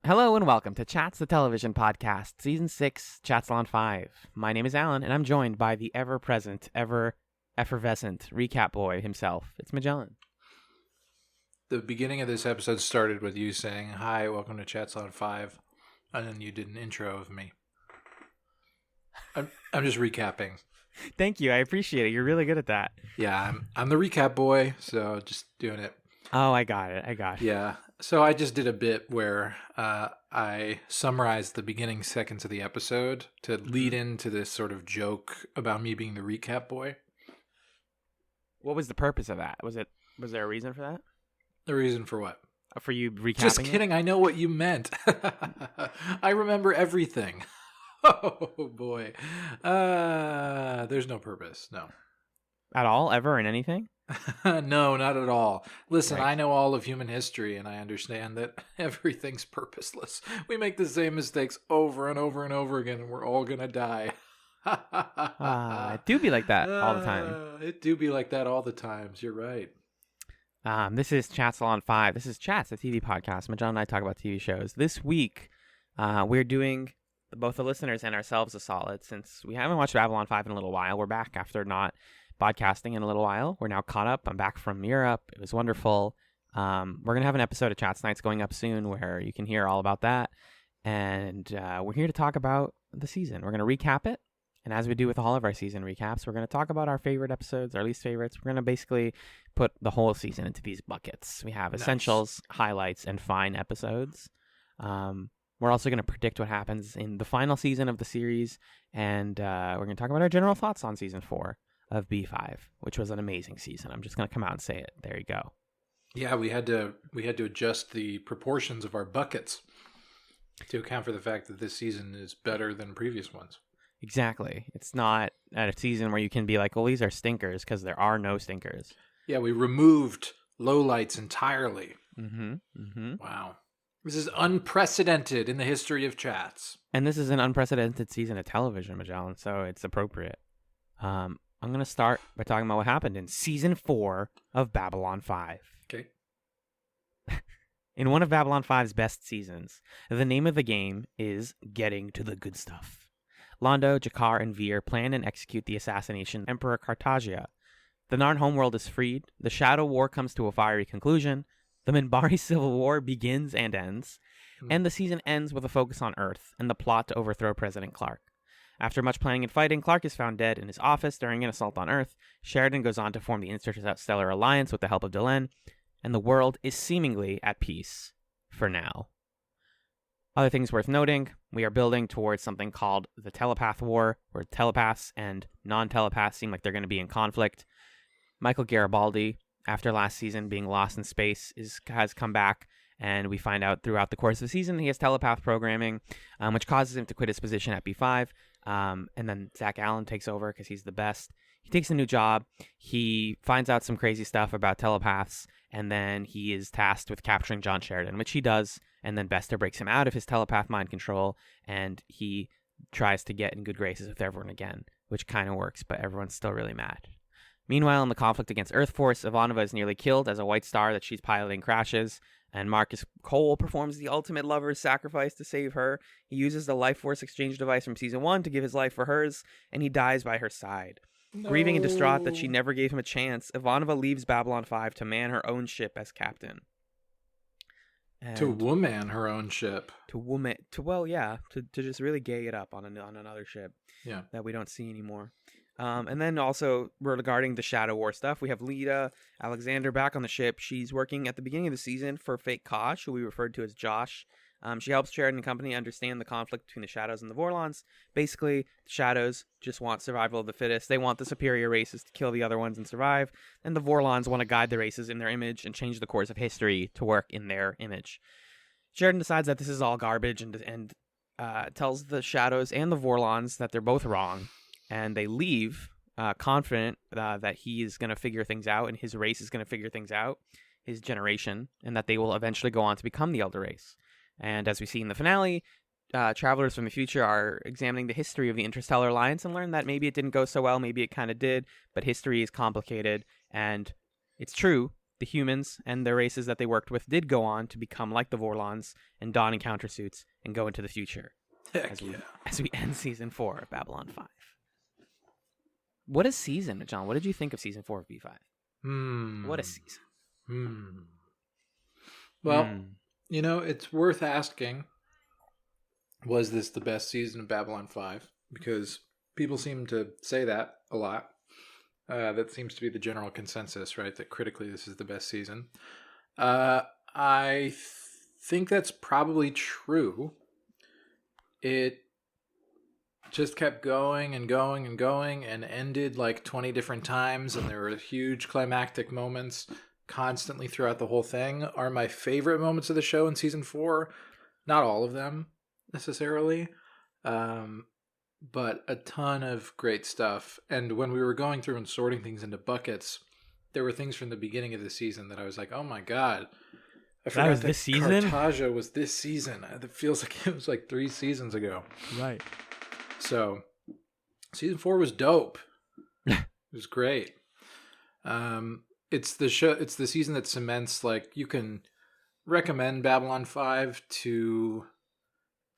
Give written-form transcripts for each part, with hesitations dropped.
Hello and welcome to Chats the Television Podcast, Season 6, Chatzylon 5. My name is Alan, and I'm joined by the ever-present, ever-effervescent recap boy himself. It's Magellan. The beginning of this episode started with you saying, "Hi, welcome to Chatzylon 5," and then you did an intro of me. I'm just recapping. Thank you, I appreciate it. You're really good at that. Yeah, I'm the recap boy, so just doing it. Oh, I got it. Yeah, so I just did a bit where I summarized the beginning seconds of the episode to lead into this sort of joke about me being the recap boy. What was the purpose of that? Was there a reason for that? The reason for what? For you recapping Just kidding, I know what you meant. I remember everything. Oh, boy. There's no purpose, no. At all? Ever? In anything? No, not at all. Listen, Right. I know all of human history, and I understand that everything's purposeless. We make the same mistakes over and over and over again, and we're all gonna die. It do be like that all the time. It do be like that all the times. You're right. This is Chatzylon 5. This is Chats, a TV podcast. Magellan and I talk about TV shows. This week, we're doing both the listeners and ourselves a solid since we haven't watched Babylon 5 in a little while. We're back after not podcasting in a little while. We're now caught up. I'm back from Europe. It was wonderful. We're going to have an episode of Chats Nights going up soon where you can hear all about that. And we're here to talk about the season. We're going to recap it. And as we do with all of our season recaps, we're going to talk about our favorite episodes, our least favorites. We're going to basically put the whole season into these buckets. We have essentials, highlights, and fine episodes. We're also going to predict what happens in the final season of the series. And we're going to talk about our general thoughts on season 4 of B5, which was an amazing season. I'm just going to come out and say it. There you go. Yeah, we had to adjust the proportions of our buckets to account for the fact that this season is better than previous ones. Exactly. It's not at a season where you can be like, well, these are stinkers, because there are no stinkers. Yeah, we removed lowlights entirely. Mm-hmm. Wow. This is unprecedented in the history of chats. And this is an unprecedented season of television, Magellan, so it's appropriate. I'm going to start by talking about what happened in Season 4 of Babylon 5. Okay. In one of Babylon 5's best seasons, the name of the game is Getting to the Good Stuff. Londo, Jakar, and Veer plan and execute the assassination of Emperor Cartagia. The Narn homeworld is freed, the Shadow War comes to a fiery conclusion, the Minbari Civil War begins and ends, and the season ends with a focus on Earth and the plot to overthrow President Clark. After much planning and fighting, Clark is found dead in his office during an assault on Earth. Sheridan goes on to form the Interstellar Alliance with the help of Delenn, and the world is seemingly at peace for now. Other things worth noting, we are building towards something called the Telepath War, where telepaths and non-telepaths seem like they're going to be in conflict. Michael Garibaldi, after last season being lost in space, has come back, and we find out throughout the course of the season he has telepath programming, which causes him to quit his position at B5. And then Zach Allen takes over because he's the best. He takes a new job. He finds out some crazy stuff about telepaths, and then he is tasked with capturing John Sheridan, which he does. And then Bester breaks him out of his telepath mind control, and he tries to get in good graces with everyone again, which kind of works, but everyone's still really mad. Meanwhile, in the conflict against Earth Force, Ivanova is nearly killed as a white star that she's piloting crashes, and Marcus Cole performs the ultimate lover's sacrifice to save her. He uses the Life Force exchange device from Season 1 to give his life for hers, and he dies by her side. No. Grieving and distraught that she never gave him a chance, Ivanova leaves Babylon 5 to man her own ship as captain. And to woman her own ship. To just really gay it up on another ship. Yeah. That we don't see anymore. And then also regarding the Shadow War stuff, we have Lita Alexander back on the ship. She's working at the beginning of the season for fake Kosh, who we referred to as Josh. She helps Sheridan and company understand the conflict between the Shadows and the Vorlons. Basically, the Shadows just want survival of the fittest. They want the superior races to kill the other ones and survive. And the Vorlons want to guide the races in their image and change the course of history to work in their image. Sheridan decides that this is all garbage and tells the Shadows and the Vorlons that they're both wrong. And they leave confident that he is going to figure things out and his race is going to figure things out, his generation, and that they will eventually go on to become the Elder Race. And as we see in the finale, travelers from the future are examining the history of the Interstellar Alliance and learn that maybe it didn't go so well, maybe it kind of did, but history is complicated, and it's true the humans and the races that they worked with did go on to become like the Vorlons and don encounter suits and go into the future. Heck As we end season 4 of Babylon 5. What a season, John. What did you think of season 4 of B5? What a season. Well, it's worth asking, was this the best season of Babylon 5? Because people seem to say that a lot. That seems to be the general consensus, right? That critically this is the best season. I think that's probably true. It just kept going and going and going and ended like 20 different times, and there were huge climactic moments constantly throughout the whole thing. Are my favorite moments of the show in season 4? Not all of them necessarily, but a ton of great stuff. And when we were going through and sorting things into buckets, there were things from the beginning of the season that I was like, oh my god, I forgot that this season? Cartagia was this season. It feels like it was like 3 seasons ago. Right. So season 4 was dope. It was great. It's the season that cements, like, you can recommend Babylon 5 to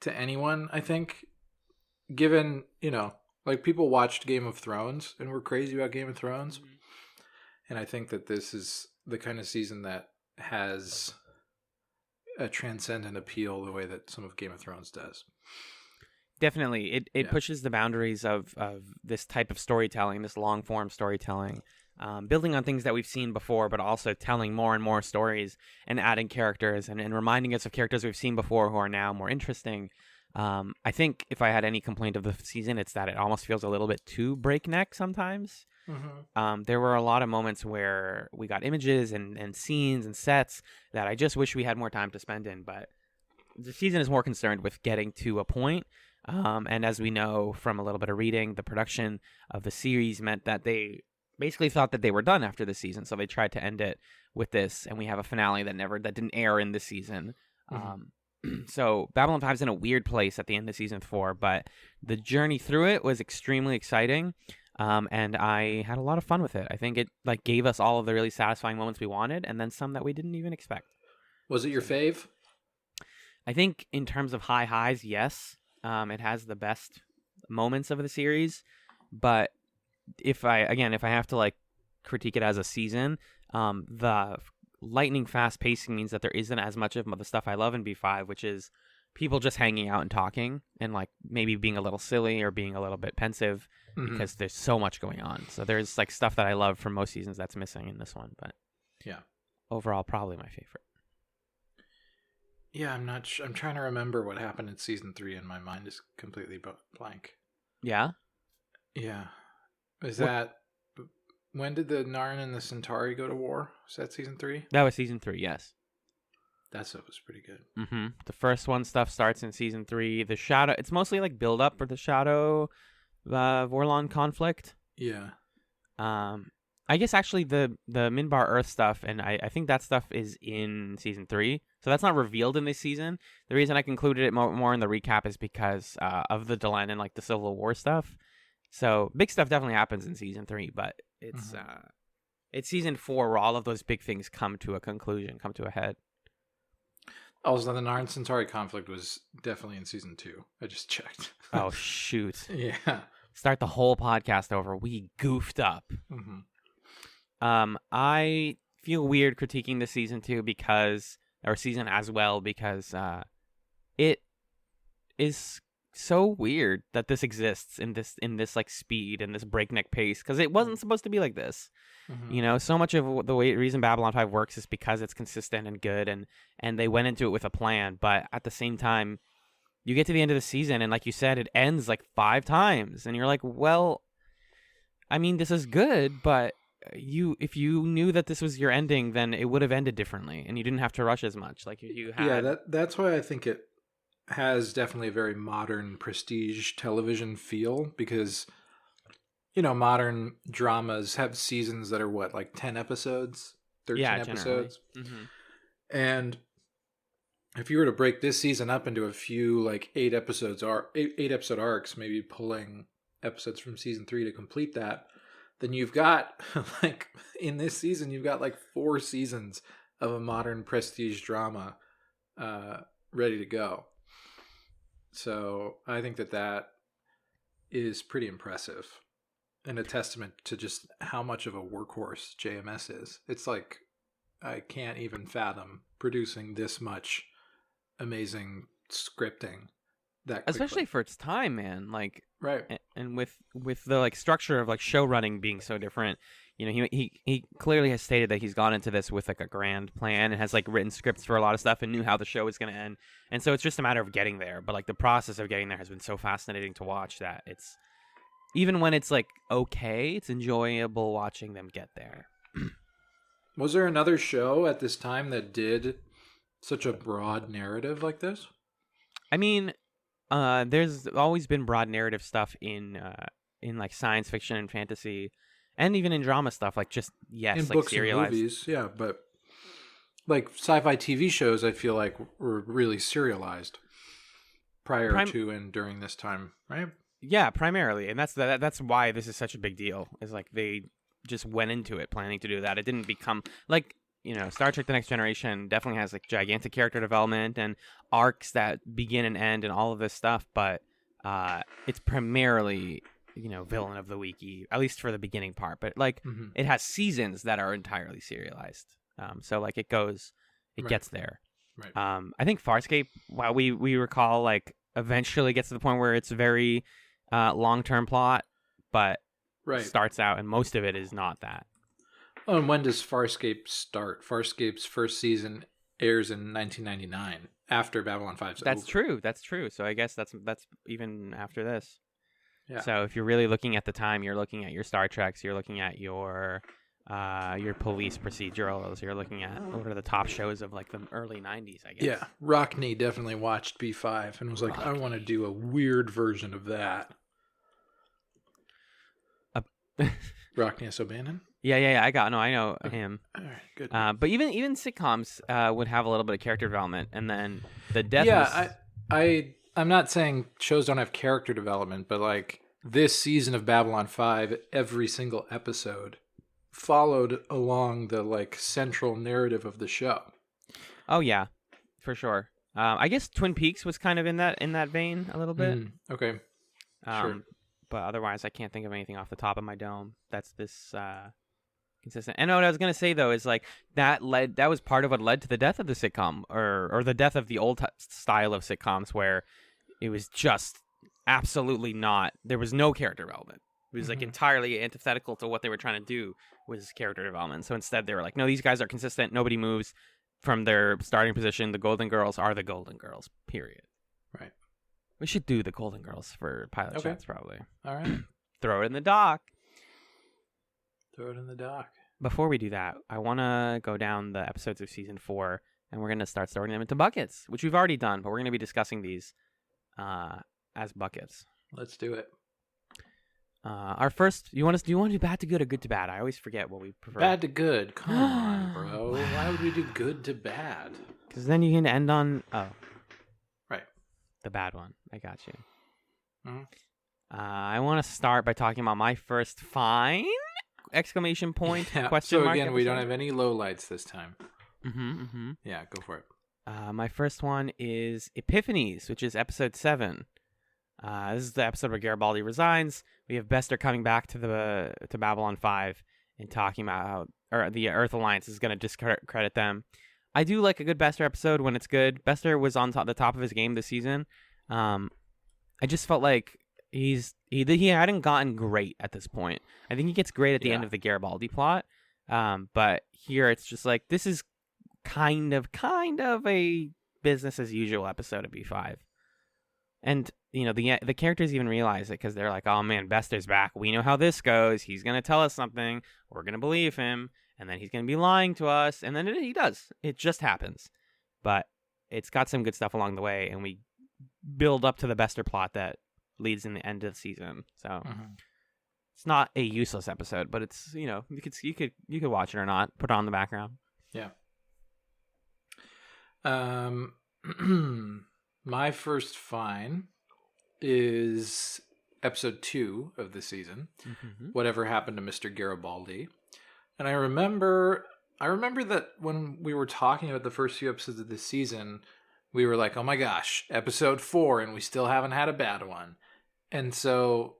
anyone, I think, given, like, people watched Game of Thrones and were crazy about Game of Thrones. Mm-hmm. And I think that this is the kind of season that has a transcendent appeal the way that some of Game of Thrones does. Definitely. It pushes the boundaries of this type of storytelling, this long-form storytelling, building on things that we've seen before, but also telling more and more stories and adding characters and reminding us of characters we've seen before who are now more interesting. I think if I had any complaint of the season, it's that it almost feels a little bit too breakneck sometimes. Mm-hmm. There were a lot of moments where we got images and scenes and sets that I just wish we had more time to spend in, but the season is more concerned with getting to a point. And as we know from a little bit of reading, the production of the series meant that they basically thought that they were done after the season, so they tried to end it with this, and we have a finale that didn't air in this season. Mm-hmm. So Babylon 5 is in a weird place at the end of season 4, but the journey through it was extremely exciting, and I had a lot of fun with it. I think it gave us all of the really satisfying moments we wanted, and then some that we didn't even expect. Was it your fave? I think in terms of high highs, yes. It has the best moments of the series, but if I have to critique it as a season, the lightning fast pacing means that there isn't as much of the stuff I love in B5, which is people just hanging out and talking and maybe being a little silly or being a little bit pensive, mm-hmm. because there's so much going on. So there's stuff that I love from most seasons that's missing in this one, but yeah, overall probably my favorite. Yeah, I'm not sure. I'm trying to remember what happened in season 3, and my mind is completely blank. Yeah? Yeah. When did the Narn and the Centauri go to war? Was that season 3? That was season 3, yes. That stuff was pretty good. Mm-hmm. The first one stuff starts in season 3. The Shadow, it's mostly build up for the Shadow Vorlon conflict. Yeah. I guess actually the Minbar Earth stuff, and I think that stuff is in season 3. So that's not revealed in this season. The reason I concluded it more in the recap is because of the Delenn and the Civil War stuff. So big stuff definitely happens in season 3, but it's mm-hmm. It's season 4 where all of those big things come to a conclusion, come to a head. Also, the Narn Centauri conflict was definitely in season 2. I just checked. Oh, shoot. Yeah. Start the whole podcast over. We goofed up. Mm-hmm. I feel weird critiquing the season season as well, because it is so weird that this exists in this speed and this breakneck pace, because it wasn't supposed to be like this. Mm-hmm. So much of the reason Babylon 5 works is because it's consistent and good, and they went into it with a plan, but at the same time, you get to the end of the season, and like you said, it ends 5 times, and you're like, well, I mean, this is good, but if you knew that this was your ending, then it would have ended differently, and you didn't have to rush as much. You had. Yeah, that's why I think it has definitely a very modern prestige television feel, because modern dramas have seasons that are 10 episodes, 13 episodes. Mm-hmm. And if you were to break this season up into a few 8 episode arcs, maybe pulling episodes from season 3 to complete that, then you've got like in this season you've got like 4 seasons of a modern prestige drama ready to go. So I think that is pretty impressive and a testament to just how much of a workhorse JMS is. It's like I can't even fathom producing this much amazing scripting that quickly. Especially for its time, man. Like, right. And with the like structure of like show running being so different, you know, he clearly has stated that he's gone into this with like a grand plan and has like written scripts for a lot of stuff and knew how the show was going to end. And so it's just a matter of getting there. But like the process of getting there has been so fascinating to watch that it's, even when it's like okay, it's enjoyable watching them get there. Was there another show at this time that did such a broad narrative like this? I mean, there's always been broad narrative stuff in like science fiction and fantasy, and even in drama stuff. Like just in like books serialized. and movies, yeah. But like sci-fi TV shows, I feel like were really serialized prior to and during this time, right? Yeah, primarily, and that's why this is such a big deal. Is like they just went into it planning to do that. It didn't become like, you know, Star Trek: The Next Generation definitely has like gigantic character development and arcs that begin and end and all of this stuff, but it's primarily, you know, villain of the week, at least for the beginning part. But like it has seasons that are entirely serialized, so like it gets there. Right. I think Farscape, while we recall, like eventually gets to the point where it's very long-term plot, but starts out, and most of it is not that. Oh, and when does Farscape start? Farscape's first season airs in 1999, after Babylon 5's That's over. That's true. So I guess that's even after this. Yeah. So if you're really looking at the time, you're looking at your Star Treks, you're looking at your police procedurals, you're looking at what are the top shows of like the early 90s, I guess. Yeah, Rockney definitely watched B5 and was like, I want to do a weird version of that. Rockney S. O'Bannon? Yeah. I know him. All right, good. But even sitcoms would have a little bit of character development, and then the death. Yeah, I'm not saying shows don't have character development, but like this season of Babylon 5, every single episode followed along the like central narrative of the show. Oh yeah, for sure. I guess Twin Peaks was kind of in that vein a little bit. Okay. Sure. But otherwise, I can't think of anything off the top of my dome that's this consistent. And what I was gonna say though is like that was part of what led to the death of the sitcom, or the death of the old style of sitcoms, where it was just absolutely not. There was no character development. It was like entirely antithetical to what they were trying to do was character development. So instead, they were like, no, these guys are consistent. Nobody moves from their starting position. The Golden Girls are the Golden Girls. Period. Right. We should do the Golden Girls for pilot chats, probably. All right. Throw it in the dock. Throw it in the dock. Before we do that, I want to go down the episodes of season 4, and we're going to start sorting them into buckets, which we've already done, but we're going to be discussing these as buckets. Let's do it. Our first, do you want to do bad to good or good to bad? I always forget what we prefer. Bad to good. Come on, bro. Why would we do good to bad? Because then you can end on right, the bad one. I got you. Mm-hmm. I want to start by talking about my first fine exclamation point question so mark again, episode. We don't have any lowlights this time. Yeah, go for it. My first one is Epiphanies, which is episode 7. This is the episode where Garibaldi resigns. We have Bester coming back to Babylon 5 and talking about how the Earth Alliance is going to discredit them. I do like a good Bester episode when it's good. Bester was on the top of his game this season. I just felt like he hadn't gotten great at this point. I think he gets great at the end of the Garibaldi plot. But here it's just like, this is kind of a business as usual episode of B5. And, you know, the characters even realize it because they're like, oh man, Bester's back. We know how this goes. He's going to tell us something. We're going to believe him. And then he's going to be lying to us. And then he does. It just happens. But it's got some good stuff along the way. And we build up to the Bester plot that leads in the end of the season. So it's not a useless episode, but it's, you know, you could watch it or not. Put it on the background. Yeah. My first fine is episode 2 of the season, Mm-hmm. Whatever Happened to Mr. Garibaldi. And I remember that when we were talking about the first few episodes of this season, we were like, oh my gosh, episode 4, and we still haven't had a bad one. And so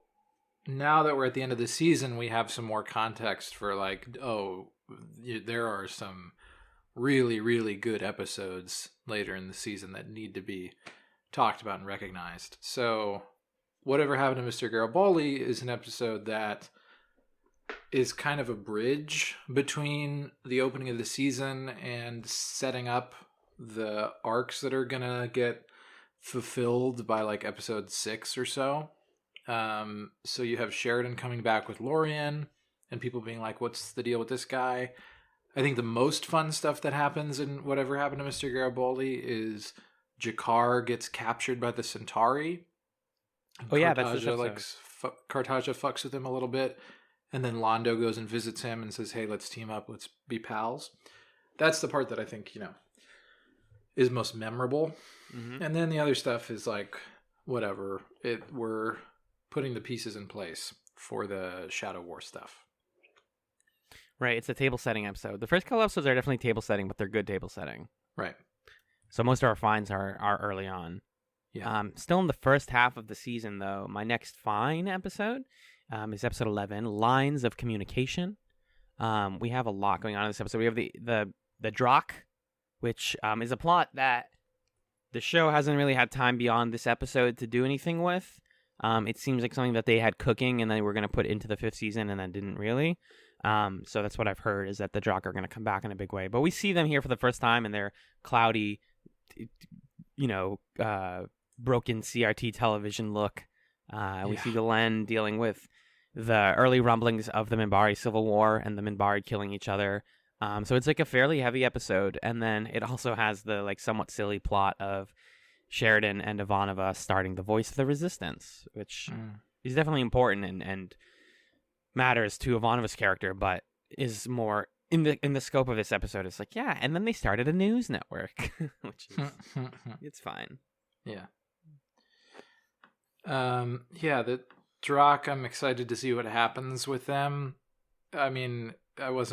now that we're at the end of the season, we have some more context for like, oh, there are some really, really good episodes later in the season that need to be talked about and recognized. So Whatever Happened to Mr. Garibaldi is an episode that is kind of a bridge between the opening of the season and setting up the arcs that are gonna get fulfilled by like episode 6 or so. So you have Sheridan coming back with Lorian and people being like, what's the deal with this guy? I think the most fun stuff that happens in Whatever Happened to Mr. Garibaldi is Jakar gets captured by the Centauri. Oh yeah, that's this Cartagia, episode. Cartagia fucks with him a little bit, and then Londo goes and visits him and says, hey, let's team up, let's be pals. That's the part that I think, is most memorable. Mm-hmm. And then the other stuff is like, whatever. We're putting the pieces in place for the Shadow War stuff. Right, it's a table setting episode. The first couple episodes are definitely table setting, but they're good table setting. Right. So most of our finds are early on. Yeah. Still in the first half of the season, though, my next fine episode is episode 11, Lines of Communication. We have a lot going on in this episode. We have the Drock, which is a plot that the show hasn't really had time beyond this episode to do anything with. It seems like something that they had cooking and they were going to put into the 5th season and then didn't really. So that's what I've heard, is that the Drock are going to come back in a big way. But we see them here for the first time in their cloudy, broken CRT television look. We see Delenn dealing with the early rumblings of the Minbari Civil War and the Minbari killing each other. So it's like a fairly heavy episode. And then it also has the like somewhat silly plot of Sheridan and Ivanova starting the Voice of the Resistance, which is definitely important and matters to Ivanova's character, but is more in the scope of this episode. It's like, yeah, and then they started a news network, which is it's fine. Yeah. The Drock, I'm excited to see what happens with them. I mean, I was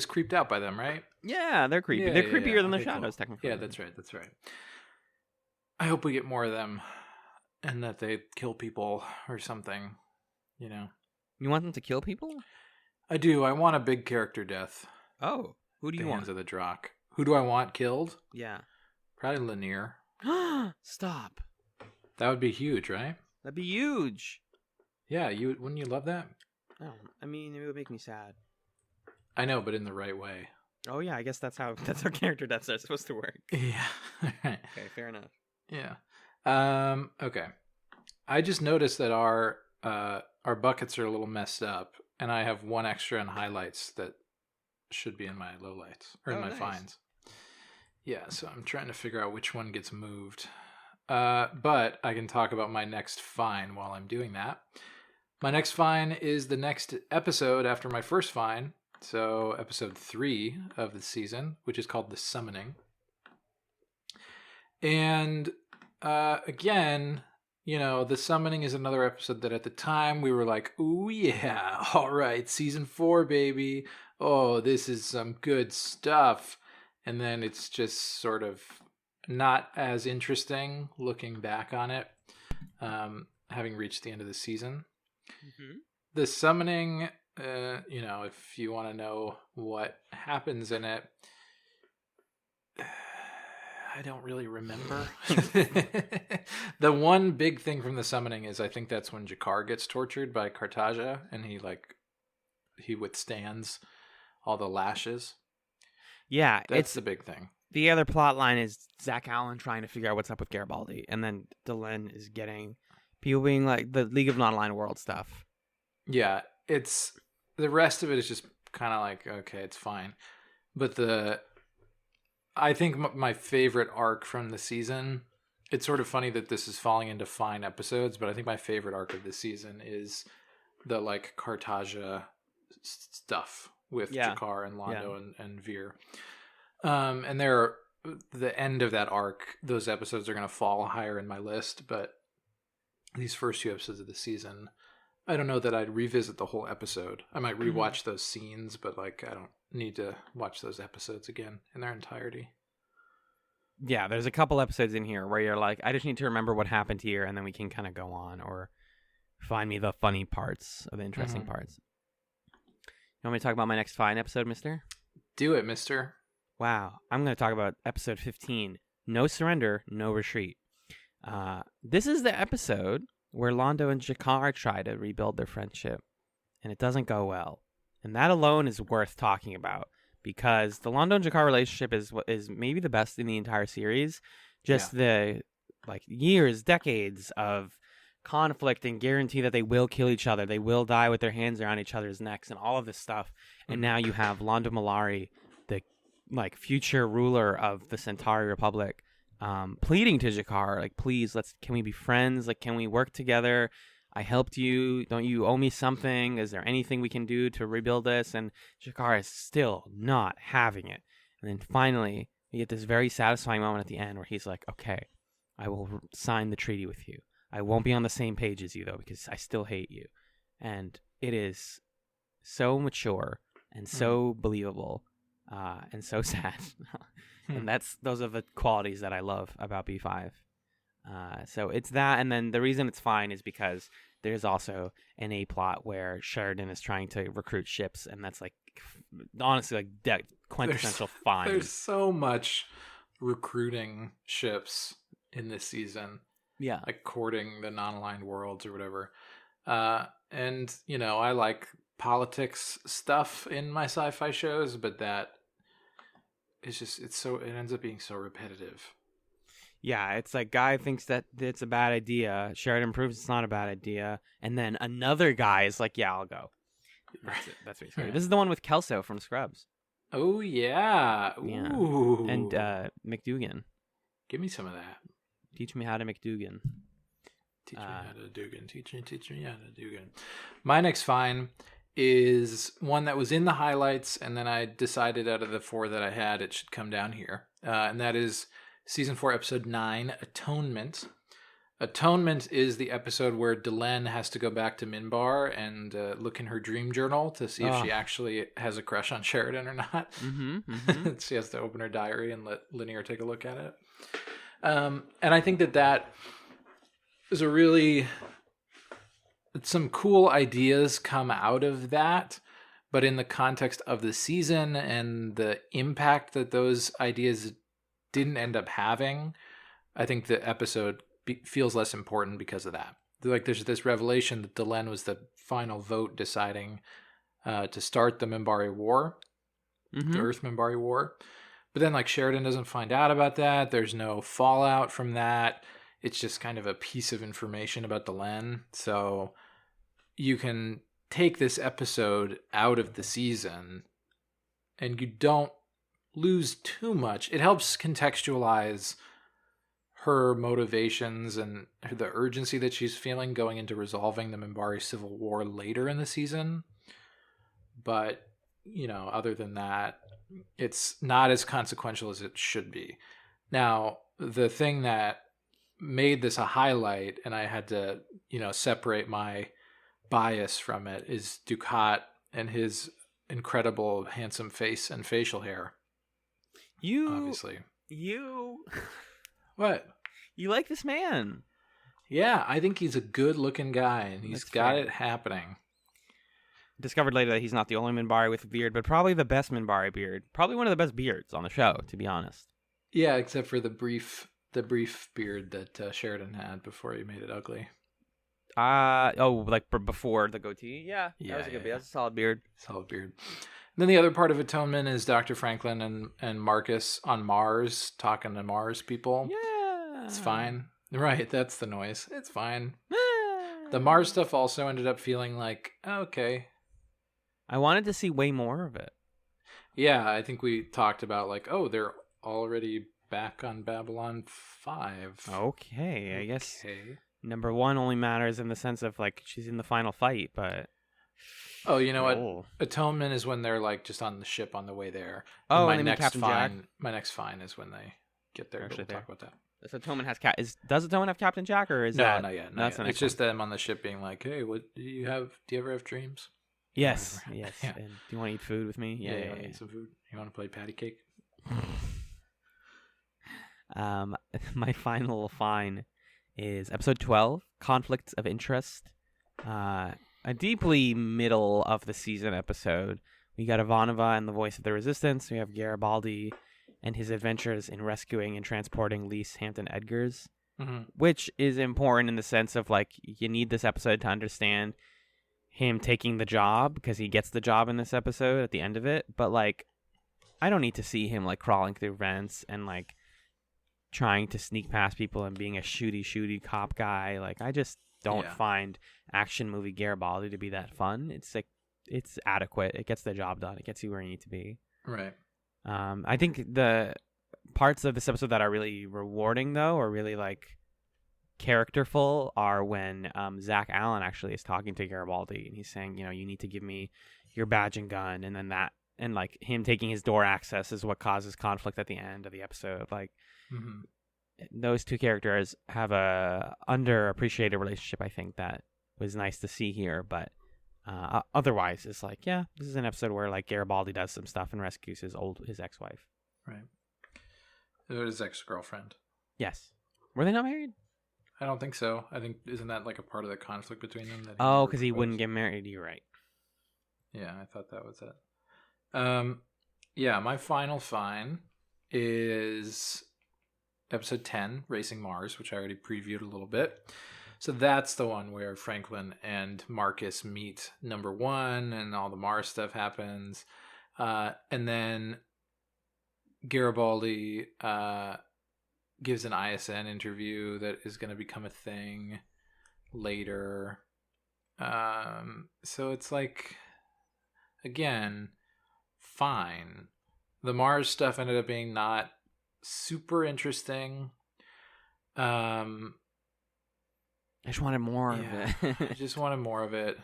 creeped out by them, right? Yeah, they're creepy. Yeah, they're creepier than the Okay, Shadows, cool. technically. Yeah, that's right. I hope we get more of them and that they kill people or something, You want them to kill people? I do. I want a big character death. Oh, who do you Hands want? of the Drock. Who do I want killed? Yeah. Probably Lanier. Stop. That would be huge, right? That'd be huge. Yeah, wouldn't you love that? Oh, I mean, it would make me sad. I know, but in the right way. Oh yeah, I guess that's how character deaths are supposed to work. Yeah. Okay, fair enough. Yeah. Okay. I just noticed that our buckets are a little messed up, and I have one extra in highlights that should be in my lowlights or in my nice. finds. Yeah, so I'm trying to figure out which one gets moved. But I can talk about my next find while I'm doing that. My next find is the next episode after my first find. So episode 3 of the season, which is called The Summoning. And again, The Summoning is another episode that at the time we were like, ooh yeah, all right, season 4, baby. Oh, this is some good stuff. And then it's just sort of not as interesting looking back on it, having reached the end of the season. Mm-hmm. The Summoning, if you want to know what happens in it, I don't really remember. The one big thing from The Summoning is I think that's when Jakar gets tortured by Cartagia, and he withstands all the lashes. Yeah, That's the big thing. The other plot line is Zach Allen trying to figure out what's up with Garibaldi, and then Delenn is getting people being like the League of Non-Aligned World stuff. Yeah, it's the rest of it is just kind of like, okay, it's fine. But I think my favorite arc from the season, it's sort of funny that this is falling into fine episodes, but I think my favorite arc of the season is the like Cartagia stuff with Jakar and Londo and Veer. And the end of that arc, those episodes are going to fall higher in my list, but these first few episodes of the season. I don't know that I'd revisit the whole episode. I might rewatch those scenes, but like I don't need to watch those episodes again in their entirety. Yeah, there's a couple episodes in here where you're like, I just need to remember what happened here, and then we can kind of go on, or find me the funny parts or the interesting parts. You want me to talk about my next fine episode, mister? Do it, mister. Wow. I'm going to talk about episode 15, No Surrender, No Retreat. This is the episode where Londo and Jakar try to rebuild their friendship, and it doesn't go well. And that alone is worth talking about, because the Londo and Jakar relationship is maybe the best in the entire series. Just the like years, decades of conflict and guarantee that they will kill each other, they will die with their hands around each other's necks, and all of this stuff. And now you have Londo Mollari, the like future ruler of the Centauri Republic, pleading to Jakar, like, please, can we be friends? Like, can we work together? I helped you. Don't you owe me something? Is there anything we can do to rebuild this? And Jakar is still not having it. And then finally, we get this very satisfying moment at the end where he's like, okay, I will sign the treaty with you. I won't be on the same page as you, though, because I still hate you. And it is so mature and so believable and so sad. And those are the qualities that I love about B5. So it's that, and then the reason it's fine is because there's also an A plot where Sheridan is trying to recruit ships, and that's like honestly like quintessential fine. There's so much recruiting ships in this season. Yeah, like courting the non-aligned worlds or whatever. And you know, I like politics stuff in my sci-fi shows, but that is just it ends up being so repetitive. Yeah, it's like guy thinks that it's a bad idea. Sheridan proves it's not a bad idea, and then another guy is like, "Yeah, I'll go." That's what he's saying. This is the one with Kelso from Scrubs. Oh yeah, ooh. And McDougan. Give me some of that. Teach me how to McDougan. Teach me how to Dugan. Teach me how to Dugan. My next fine is one that was in the highlights, and then I decided out of the 4 that I had, it should come down here, and that is Season 4, Episode 9, Atonement. Atonement is the episode where Delenn has to go back to Minbar and look in her dream journal to see if she actually has a crush on Sheridan or not. She has to open her diary and let Linear take a look at it. And I think that is some cool ideas come out of that, but in the context of the season and the impact that those ideas didn't end up having, I think the episode feels less important because of that. Like there's this revelation that Delenn was the final vote deciding to start the Minbari War, the Earth Minbari War. But then like Sheridan doesn't find out about that. There's no fallout from that. It's just kind of a piece of information about Delenn. So you can take this episode out of the season and you don't lose too much. It helps contextualize her motivations and the urgency that she's feeling going into resolving the Minbari Civil War later in the season. But, you know, other than that, it's not as consequential as it should be. Now, the thing that made this a highlight, and I had to, you know, separate my bias from it, is Dukat and his incredible handsome face and facial hair. Obviously. What? You like this man? Yeah, I think he's a good-looking guy, and he's got it happening. Discovered later that he's not the only Minbari with a beard, but probably the best Minbari beard. Probably one of the best beards on the show, to be honest. Yeah, except for the brief beard that Sheridan had before he made it ugly. Like before the goatee? Yeah, that was a good beard. That's a solid beard. Solid beard. And then the other part of Atonement is Dr. Franklin and Marcus on Mars talking to Mars people. Yeah. It's fine. Right, that's the noise. It's fine. The Mars stuff also ended up feeling like, okay. I wanted to see way more of it. Yeah, I think we talked about like, oh, they're already back on Babylon 5. Okay, I guess number 1 only matters in the sense of like she's in the final fight, but... Oh, you know what? Atonement is when they're like just on the ship on the way there. Oh, and my next fine is when they get there. We'll talk about that. So Toman has does Toman have Captain Jack, or is that not yet? no, that's the next It's just them on the ship being like, "Hey, what do you have? Do you ever have dreams?" Yes, Whatever. yes. Yeah. And do you want to eat food with me? You want to eat some food? You want to play patty cake? My final fine is episode 12, Conflicts of Interest. A deeply middle of the season episode. We got Ivanova and the Voice of the Resistance. We have Garibaldi and his adventures in rescuing and transporting Lise Hampton Edgars, which is important in the sense of, like, you need this episode to understand him taking the job, because he gets the job in this episode at the end of it. But, like, I don't need to see him, like, crawling through vents and, like, trying to sneak past people and being a shooty cop guy. Like, I just don't find action movie Garibaldi to be that fun. It's like, it's adequate. It gets the job done. It gets you where you need to be. Right. I think the parts of this episode that are really rewarding, though, or really, like, characterful, are when Zach Allen actually is talking to Garibaldi, and he's saying, you know, you need to give me your badge and gun, and then that, and, like, him taking his door access is what causes conflict at the end of the episode. Like, those two characters have a underappreciated relationship, I think, that was nice to see here. But otherwise, it's like, yeah, this is an episode where, like, Garibaldi does some stuff and rescues his ex-wife. Right. His ex-girlfriend. Yes. Were they not married? I don't think so. I think, isn't that like a part of the conflict between them? Oh, because he wouldn't get married. You're right. Yeah, I thought that was it. Yeah, my final fine is episode 10, Racing Mars, which I already previewed a little bit. So that's the one where Franklin and Marcus meet number one, and all the Mars stuff happens. And then Garibaldi gives an ISN interview that is going to become a thing later. So it's like, again, fine. The Mars stuff ended up being not super interesting. I just wanted more of it. I just wanted more of it.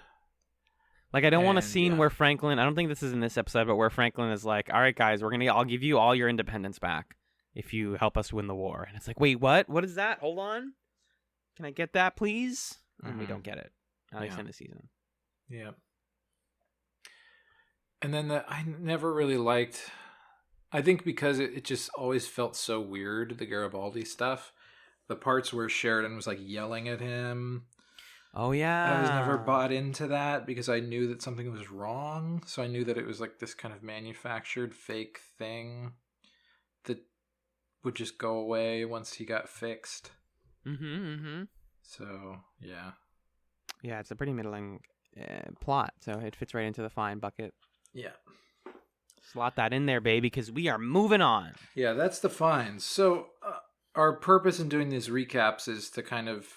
Like, I don't want a scene where Franklin, I don't think this is in this episode, but where Franklin is like, all right, guys, I'll give you all your independence back if you help us win the war. And it's like, wait, what? What is that? Hold on. Can I get that, please? And we don't get it. At least in the season. Yeah. And then I never really liked, I think because it just always felt so weird, the Garibaldi stuff. The parts where Sheridan was, like, yelling at him. Oh, yeah. I was never bought into that because I knew that something was wrong. So I knew that it was, like, this kind of manufactured fake thing that would just go away once he got fixed. So, yeah. Yeah, it's a pretty middling plot, so it fits right into the fine bucket. Yeah. Slot that in there, baby, because we are moving on. Yeah, that's the fines. So our purpose in doing these recaps is to kind of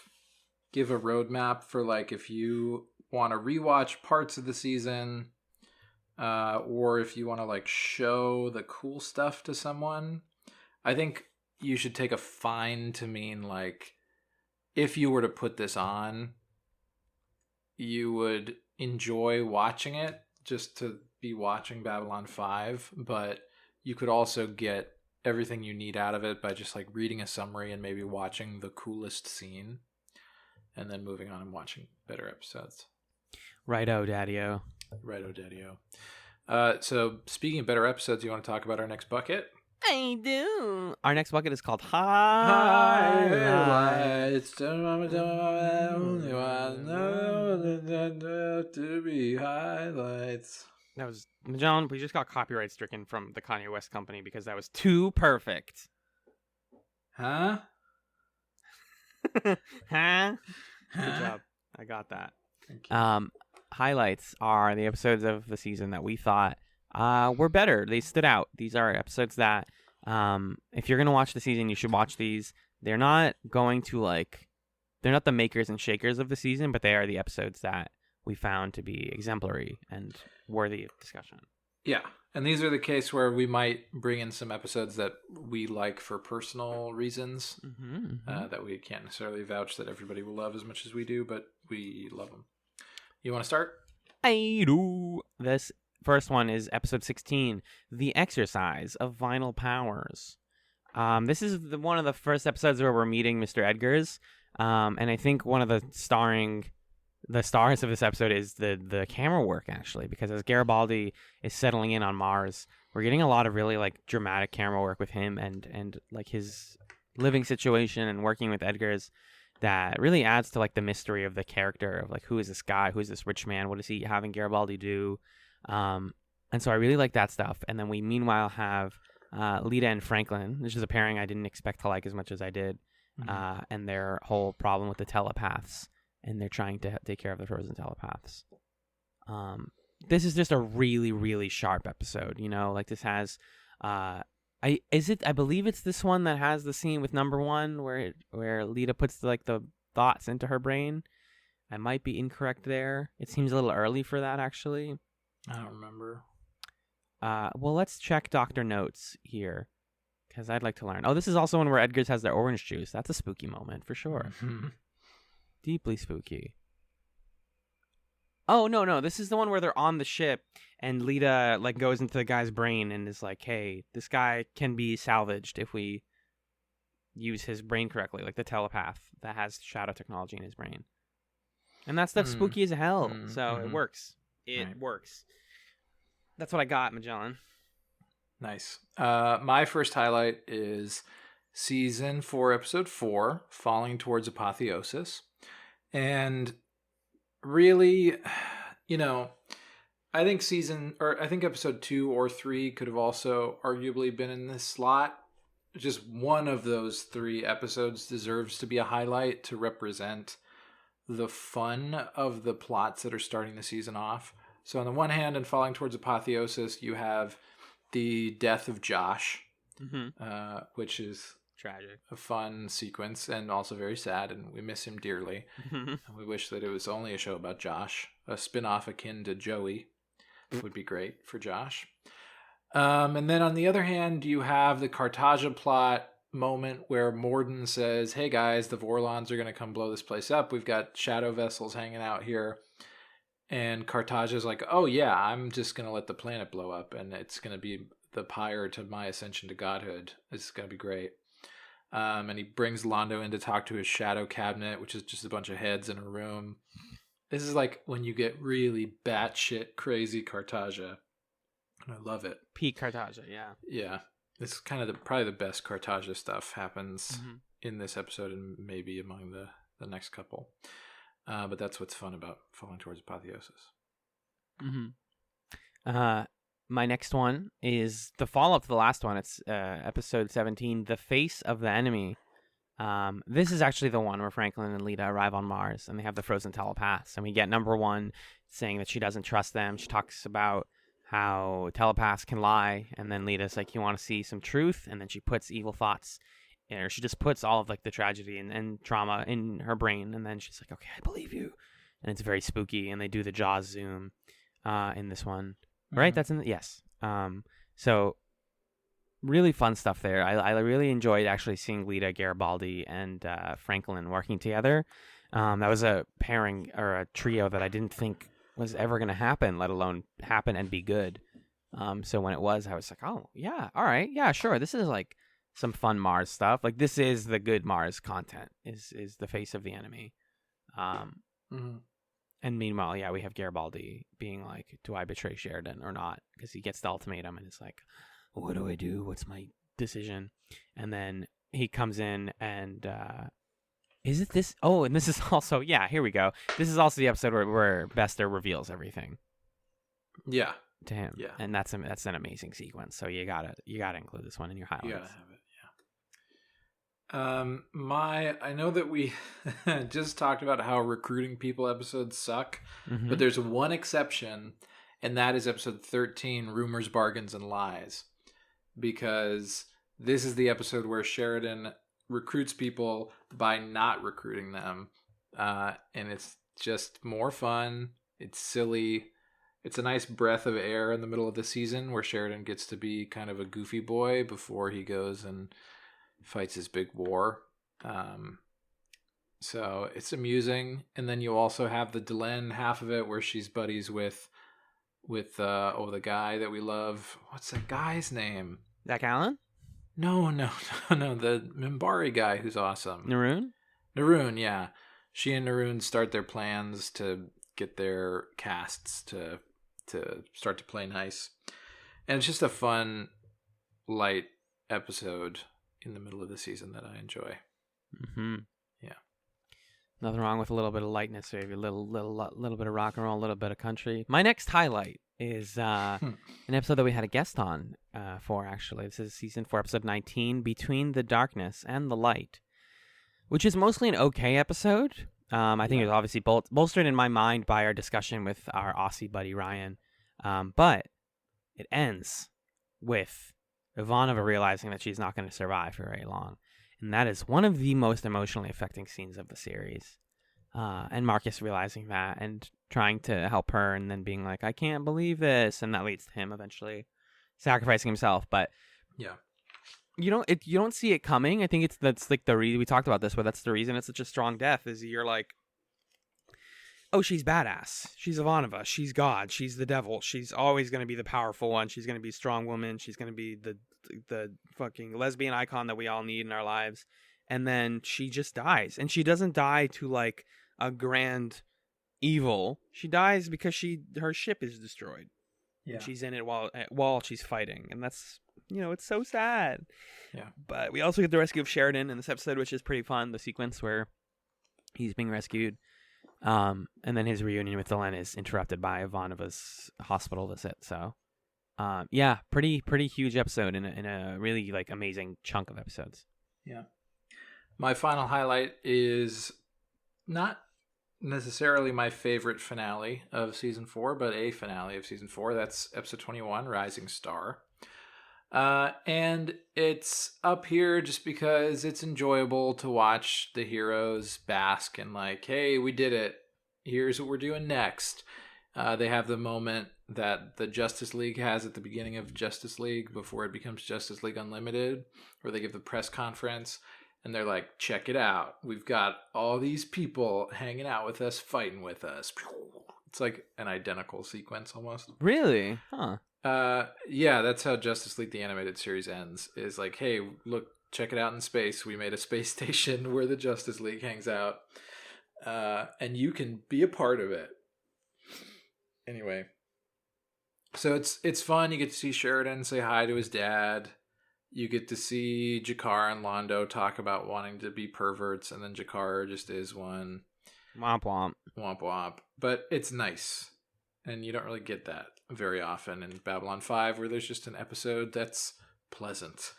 give a roadmap for, like, if you want to rewatch parts of the season, or if you want to, like, show the cool stuff to someone. I think you should take a fine to mean, like, if you were to put this on, you would enjoy watching it just to be watching Babylon 5, but you could also get everything you need out of it by just, like, reading a summary and maybe watching the coolest scene and then moving on and watching better episodes. Righto, Daddy-o. Righto, Daddy-o. So speaking of better episodes, you want to talk about our next bucket? I do. Our next bucket is called Highlights. To be highlights. That was, John, we just got copyright stricken from the Kanye West company because that was too perfect. Huh? Huh? Good job. I got that. Highlights are the episodes of the season that we thought were better. They stood out. These are episodes that, if you're going to watch the season, you should watch these. They're not going to, like, they're not the makers and shakers of the season, but they are the episodes that we found to be exemplary and worthy of discussion. Yeah. And these are the case where we might bring in some episodes that we like for personal reasons, that we can't necessarily vouch that everybody will love as much as we do, but we love them. You want to start? I do. This first one is episode 16, The Exercise of Vinyl Powers. This is one of the first episodes where we're meeting Mr. Edgars, and I think one of the stars of this episode is the camera work, actually, because as Garibaldi is settling in on Mars, we're getting a lot of really like dramatic camera work with him and like his living situation and working with Edgars that really adds to like the mystery of the character of like, who is this guy, who is this rich man, what is he having Garibaldi do, and so I really like that stuff. And then we meanwhile have Lita and Franklin, which is a pairing I didn't expect to like as much as I did, and their whole problem with the telepaths, and they're trying to take care of the frozen telepaths. This is just a really, really sharp episode, you know, like this has, I believe it's this one that has the scene with number one where Lita puts the thoughts into her brain. I might be incorrect there. It seems a little early for that, actually. I don't remember. Well, let's check Dr. Notes here, because I'd like to learn. Oh, this is also one where Edgars has the orange juice. That's a spooky moment, for sure. Deeply spooky. Oh, no. This is the one where they're on the ship, and Lita, like, goes into the guy's brain and is like, hey, this guy can be salvaged if we use his brain correctly, like the telepath that has shadow technology in his brain. And that stuff's spooky as hell, so it works. It works. That's what I got, Magellan. Nice. My first highlight is season 4, episode 4, Falling Towards Apotheosis. And really, you know, I think episode 2 or 3 could have also arguably been in this slot. Just one of those 3 episodes deserves to be a highlight to represent the fun of the plots that are starting the season off. So on the one hand, in Falling Towards Apotheosis, you have the death of Josh, which is tragic, a fun sequence, and also very sad, and we miss him dearly. And we wish that it was only a show about Josh. A spin-off akin to Joey would be great for Josh. And then on the other hand, you have the Cartagia plot moment where Morden says, hey guys, the Vorlons are going to come blow this place up. We've got shadow vessels hanging out here. And Cartagia's like, oh yeah, I'm just going to let the planet blow up, and it's going to be the pyre to my ascension to godhood. It's going to be great. And he brings Londo in to talk to his shadow cabinet, which is just a bunch of heads in a room. This is like when you get really batshit crazy Cartagia. And I love it. Peak Cartagia, yeah. Yeah. It's kind of probably the best Cartagia stuff happens in this episode, and maybe among the next couple. But that's what's fun about Falling Towards Apotheosis. My next one is the follow-up to the last one. It's episode 17, The Face of the Enemy. This is actually the one where Franklin and Lita arrive on Mars, and they have the frozen telepaths. And we get number one saying that she doesn't trust them. She talks about how telepaths can lie, and then Lita's like, you want to see some truth? And then she puts evil thoughts, or she just puts all of like the tragedy and trauma in her brain, and then she's like, okay, I believe you. And it's very spooky, and they do the Jaws zoom in this one. Right? That's in the, yes. So really fun stuff there. I really enjoyed actually seeing Lita, Garibaldi, and Franklin working together. That was a pairing or a trio that I didn't think was ever going to happen, let alone happen and be good. So when it was, I was like, oh yeah, all right, yeah, sure. This is like some fun Mars stuff. Like this is the good Mars content. Is the face of the enemy. And meanwhile, yeah, we have Garibaldi being like, do I betray Sheridan or not? Because he gets the ultimatum and it's like, what do I do? What's my decision? And then he comes in and is it this? Oh, and this is also, yeah, here we go. This is also the episode where Bester reveals everything. Yeah. To him. Yeah. And that's an amazing sequence. So you gotta include this one in your highlights. You gotta have it. I know that we just talked about how recruiting people episodes suck, but there's one exception, and that is episode 13, Rumors, Bargains, and Lies, because this is the episode where Sheridan recruits people by not recruiting them, and it's just more fun. It's silly. It's a nice breath of air in the middle of the season where Sheridan gets to be kind of a goofy boy before he goes and fights his big war. So it's amusing. And then you also have the Delenn half of it where she's buddies with the guy that we love. What's that guy's name? Zach Allen? No, no, no, no. The Minbari guy who's awesome. Naroon? Naroon, yeah. She and Naroon start their plans to get their casts to start to play nice. And it's just a fun, light episode in the middle of the season that I enjoy. Mm-hmm. Yeah. Nothing wrong with a little bit of lightness, maybe a little bit of rock and roll, a little bit of country. My next highlight is an episode that we had a guest on for, actually. This is season 4, episode 19, Between the Darkness and the Light, which is mostly an okay episode. I think it was obviously bolstered in my mind by our discussion with our Aussie buddy Ryan. But it ends with Ivanova realizing that she's not going to survive for very long. And that is one of the most emotionally affecting scenes of the series. And Marcus realizing that and trying to help her and then being like, I can't believe this. And that leads to him eventually sacrificing himself. But yeah, you don't see it coming. I think that's like the reason we talked about this, where that's the reason it's such a strong death, is you're like, oh, she's badass. She's Ivanova. She's God. She's the devil. She's always going to be the powerful one. She's going to be a strong woman. She's going to be the fucking lesbian icon that we all need in our lives. And then she just dies. And she doesn't die to like a grand evil. She dies because her ship is destroyed. Yeah. And she's in it while she's fighting. And that's, it's so sad. Yeah. But we also get the rescue of Sheridan in this episode, which is pretty fun. The sequence where he's being rescued. And then his reunion with Delenn is interrupted by Ivanova's hospital visit. So, yeah, pretty huge episode in a really like amazing chunk of episodes. Yeah. My final highlight is not necessarily my favorite finale of season 4, but a finale of season 4. That's episode 21, Rising Star. And it's up here just because it's enjoyable to watch the heroes bask in like, hey, we did it. Here's what we're doing next. They have the moment that the Justice League has at the beginning of Justice League before it becomes Justice League Unlimited, where they give the press conference and they're like, check it out. We've got all these people hanging out with us, fighting with us. It's like an identical sequence almost. Really? Huh. Yeah, that's how Justice League the Animated Series ends. Is like, hey, look, check it out in space. We made a space station where the Justice League hangs out, and you can be a part of it. Anyway, so it's fun. You get to see Sheridan say hi to his dad. You get to see Jakar and Londo talk about wanting to be perverts, and then Jakar just is one. Womp womp. Womp womp. But it's nice, and you don't really get that very often in Babylon 5, where there's just an episode that's pleasant.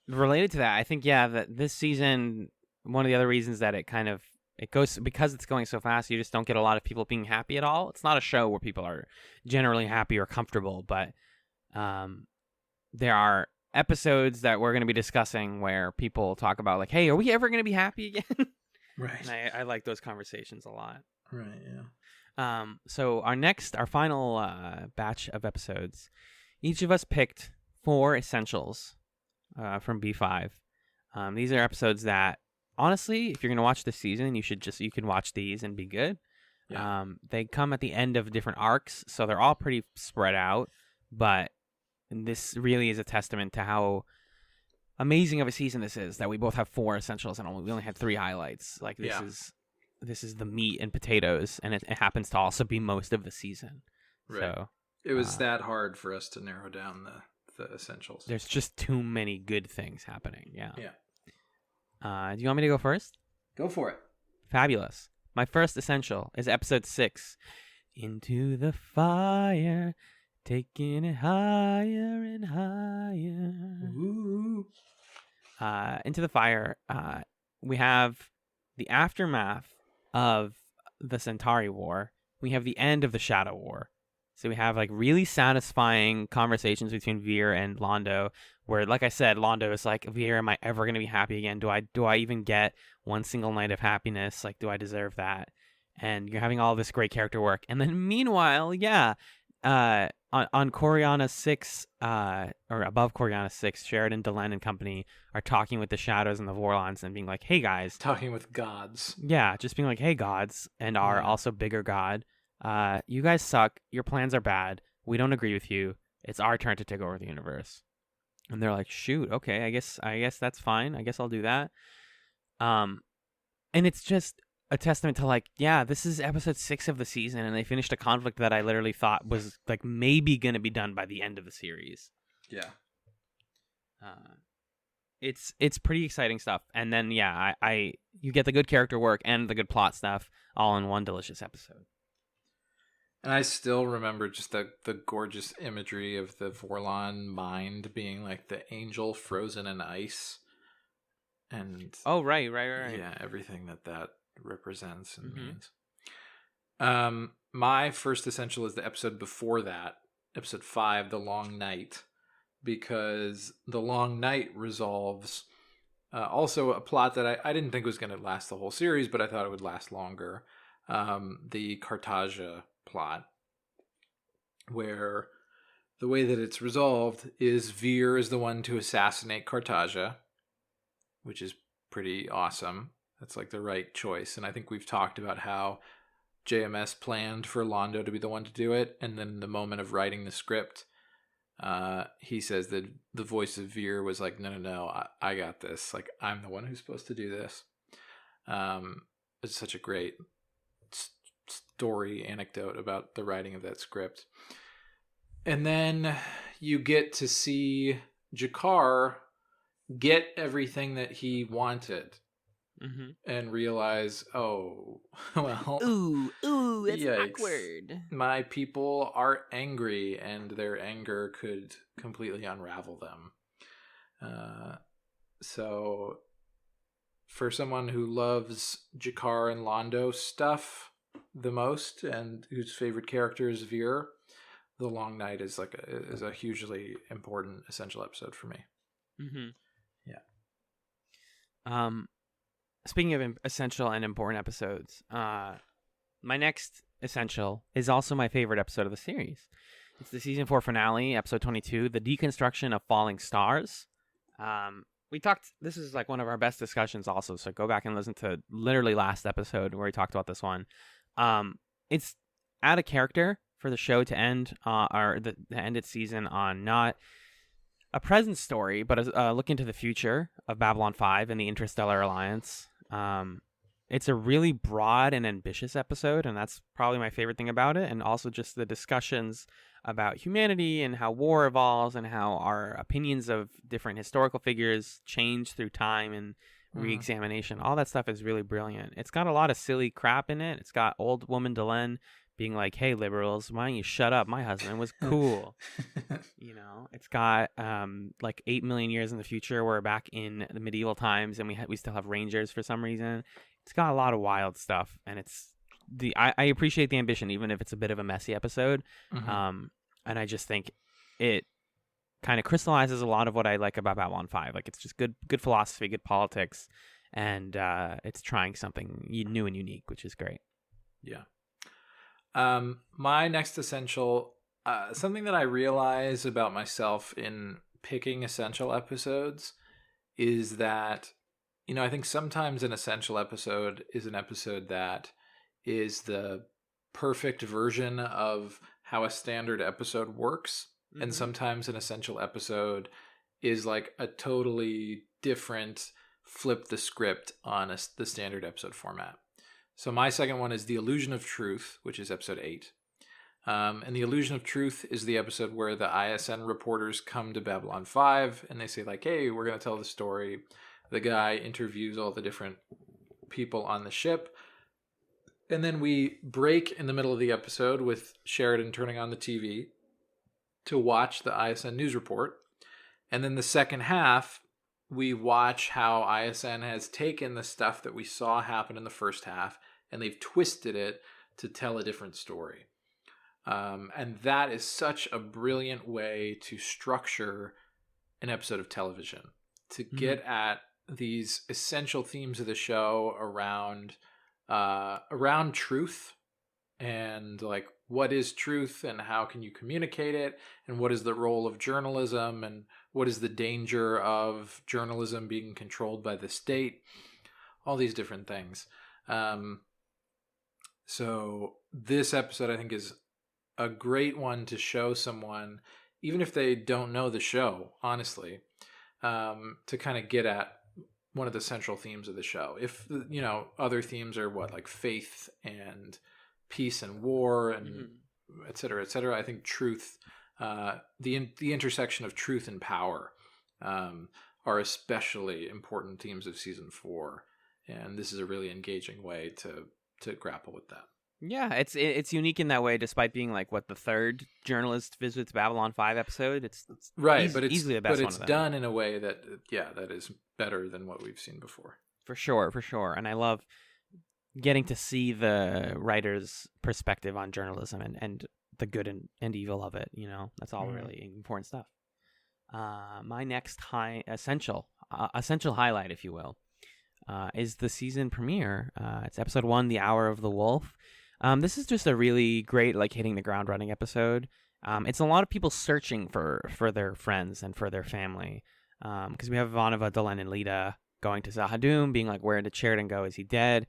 Related to that, I think, that this season, one of the other reasons that it goes, because it's going so fast, you just don't get a lot of people being happy at all. It's not a show where people are generally happy or comfortable, but there are episodes that we're going to be discussing where people talk about like, hey, are we ever going to be happy again? Right. And I like those conversations a lot. Right, yeah. So our final batch of episodes, each of us picked 4 essentials from B5. These are episodes that, honestly, if you're going to watch this season, you can watch these and be good. Yeah. They come at the end of different arcs, so they're all pretty spread out, but this really is a testament to how amazing of a season this is, that we both have 4 essentials and we only had 3 highlights. Like, this is the meat and potatoes, and it happens to also be most of the season. Right. So it was that hard for us to narrow down the essentials. There's just too many good things happening. Yeah. Yeah. Do you want me to go first? Go for it. Fabulous. My first essential is episode 6. Into the fire, taking it higher and higher. Ooh. Into the fire. We have the aftermath of the Centauri War. We have the end of the Shadow War. So we have like really satisfying conversations between Veer and Londo, where, like I said, Londo is like, Veer, am I ever going to be happy again? Do I even get one single night of happiness? Like, do I deserve that? And you're having all this great character work. And then meanwhile, on Coriana 6, or above Coriana 6, Sheridan, Delenn, and company are talking with the Shadows and the Vorlons and being like, hey, guys. Talking with gods. Yeah, just being like, hey, gods, and our also bigger god. You guys suck. Your plans are bad. We don't agree with you. It's our turn to take over the universe. And they're like, shoot, okay, I guess that's fine. I guess I'll do that. And it's just a testament to like, yeah, this is episode 6 of the season, and they finished a conflict that I literally thought was like maybe gonna be done by the end of the series. Yeah. It's pretty exciting stuff. And then yeah, I you get the good character work and the good plot stuff all in one delicious episode. And I still remember just the gorgeous imagery of the Vorlon mind being like the angel frozen in ice. And oh, right. Yeah, everything that represents and means. My first essential is the episode before that, episode 5, The Long Night, because The Long Night resolves also a plot that I didn't think was going to last the whole series, but I thought it would last longer. The Cartagia plot, where the way that it's resolved is Veer is the one to assassinate Cartagia, which is pretty awesome. That's like the right choice. And I think we've talked about how JMS planned for Londo to be the one to do it. And then the moment of writing the script, he says that the voice of Veer was like, no, I got this. Like, I'm the one who's supposed to do this. It's such a great story anecdote about the writing of that script. And then you get to see Jakar get everything that he wanted and realize, oh, well. Ooh, it's yikes. awkward. My people are angry, and their anger could completely unravel them. So for someone who loves Jakar and Londo stuff the most, and whose favorite character is Veer, The Long Night is is a hugely important essential episode for me. Yeah. Speaking of essential and important episodes, my next essential is also my favorite episode of the series. It's the season 4 finale, episode 22, The Deconstruction of Falling Stars. This is like one of our best discussions also, so go back and listen to literally last episode where we talked about this one. It's out of character for the show to end, or to end its season on not a present story, but a look into the future of Babylon 5 and the Interstellar Alliance. It's a really broad and ambitious episode, and that's probably my favorite thing about it. And also just the discussions about humanity and how war evolves and how our opinions of different historical figures change through time and re-examination. All that stuff is really brilliant. It's got a lot of silly crap in it. It's got old woman Delenn being like, hey, liberals, why don't you shut up? My husband was cool. It's got like 8 million years in the future. We're back in the medieval times, and we still have rangers for some reason. It's got a lot of wild stuff, and I appreciate the ambition, even if it's a bit of a messy episode. And I just think it kind of crystallizes a lot of what I like about Babylon 5. Like, it's just good philosophy, good politics, and it's trying something new and unique, which is great. Yeah. My next essential, something that I realize about myself in picking essential episodes is that, I think sometimes an essential episode is an episode that is the perfect version of how a standard episode works. And sometimes an essential episode is like a totally different flip the script on the standard episode format. So my second one is The Illusion of Truth, which is episode 8. And The Illusion of Truth is the episode where the ISN reporters come to Babylon 5 and they say like, hey, we're going to tell the story. The guy interviews all the different people on the ship. And then we break in the middle of the episode with Sheridan turning on the TV to watch the ISN news report. And then the second half, we watch how ISN has taken the stuff that we saw happen in the first half and they've twisted it to tell a different story. And that is such a brilliant way to structure an episode of television, to get at these essential themes of the show around truth and like what is truth and how can you communicate it, and what is the role of journalism, and what is the danger of journalism being controlled by the state, all these different things. So this episode I think is a great one to show someone even if they don't know the show, honestly, to kind of get at one of the central themes of the show. If other themes are like faith and peace and war and et cetera, et cetera. I think truth, the intersection of truth and power, are especially important themes of season 4, and this is a really engaging way to grapple with that. Yeah, it's unique in that way, despite being like the third journalist visits Babylon 5 episode. It's right, but it's easily the best but one it's of them. done in a way that that is better than what we've seen before. For sure, and I love getting to see the writer's perspective on journalism and the good and evil of it. That's all really important stuff. My next essential highlight, if you will, is the season premiere. It's episode 1, The Hour of the Wolf. This is just a really great, hitting the ground running episode. It's a lot of people searching for their friends and for their family. Because we have Ivanova, Delenn, and Lita going to Zahadum, being like, where did Sheridan go? Is he dead?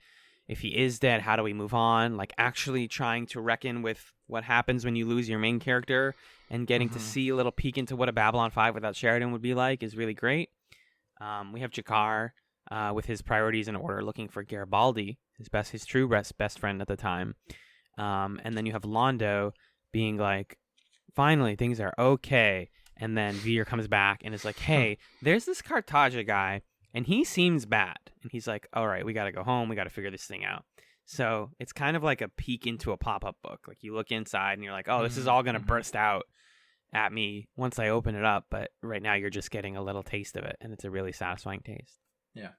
If he is dead, how do we move on? Actually trying to reckon with what happens when you lose your main character, and getting to see a little peek into what a Babylon 5 without Sheridan would be like is really great. We have Jakar with his priorities in order, looking for Garibaldi, his true best friend at the time. And then you have Londo being like, finally, things are okay. And then Veer comes back and is like, hey, there's this Cartagia guy, and he seems bad. And he's like, all right, we got to go home. We got to figure this thing out. So it's kind of like a peek into a pop-up book. You look inside and you're like, oh, this is all going to burst out at me once I open it up. But right now you're just getting a little taste of it, and it's a really satisfying taste. Yeah.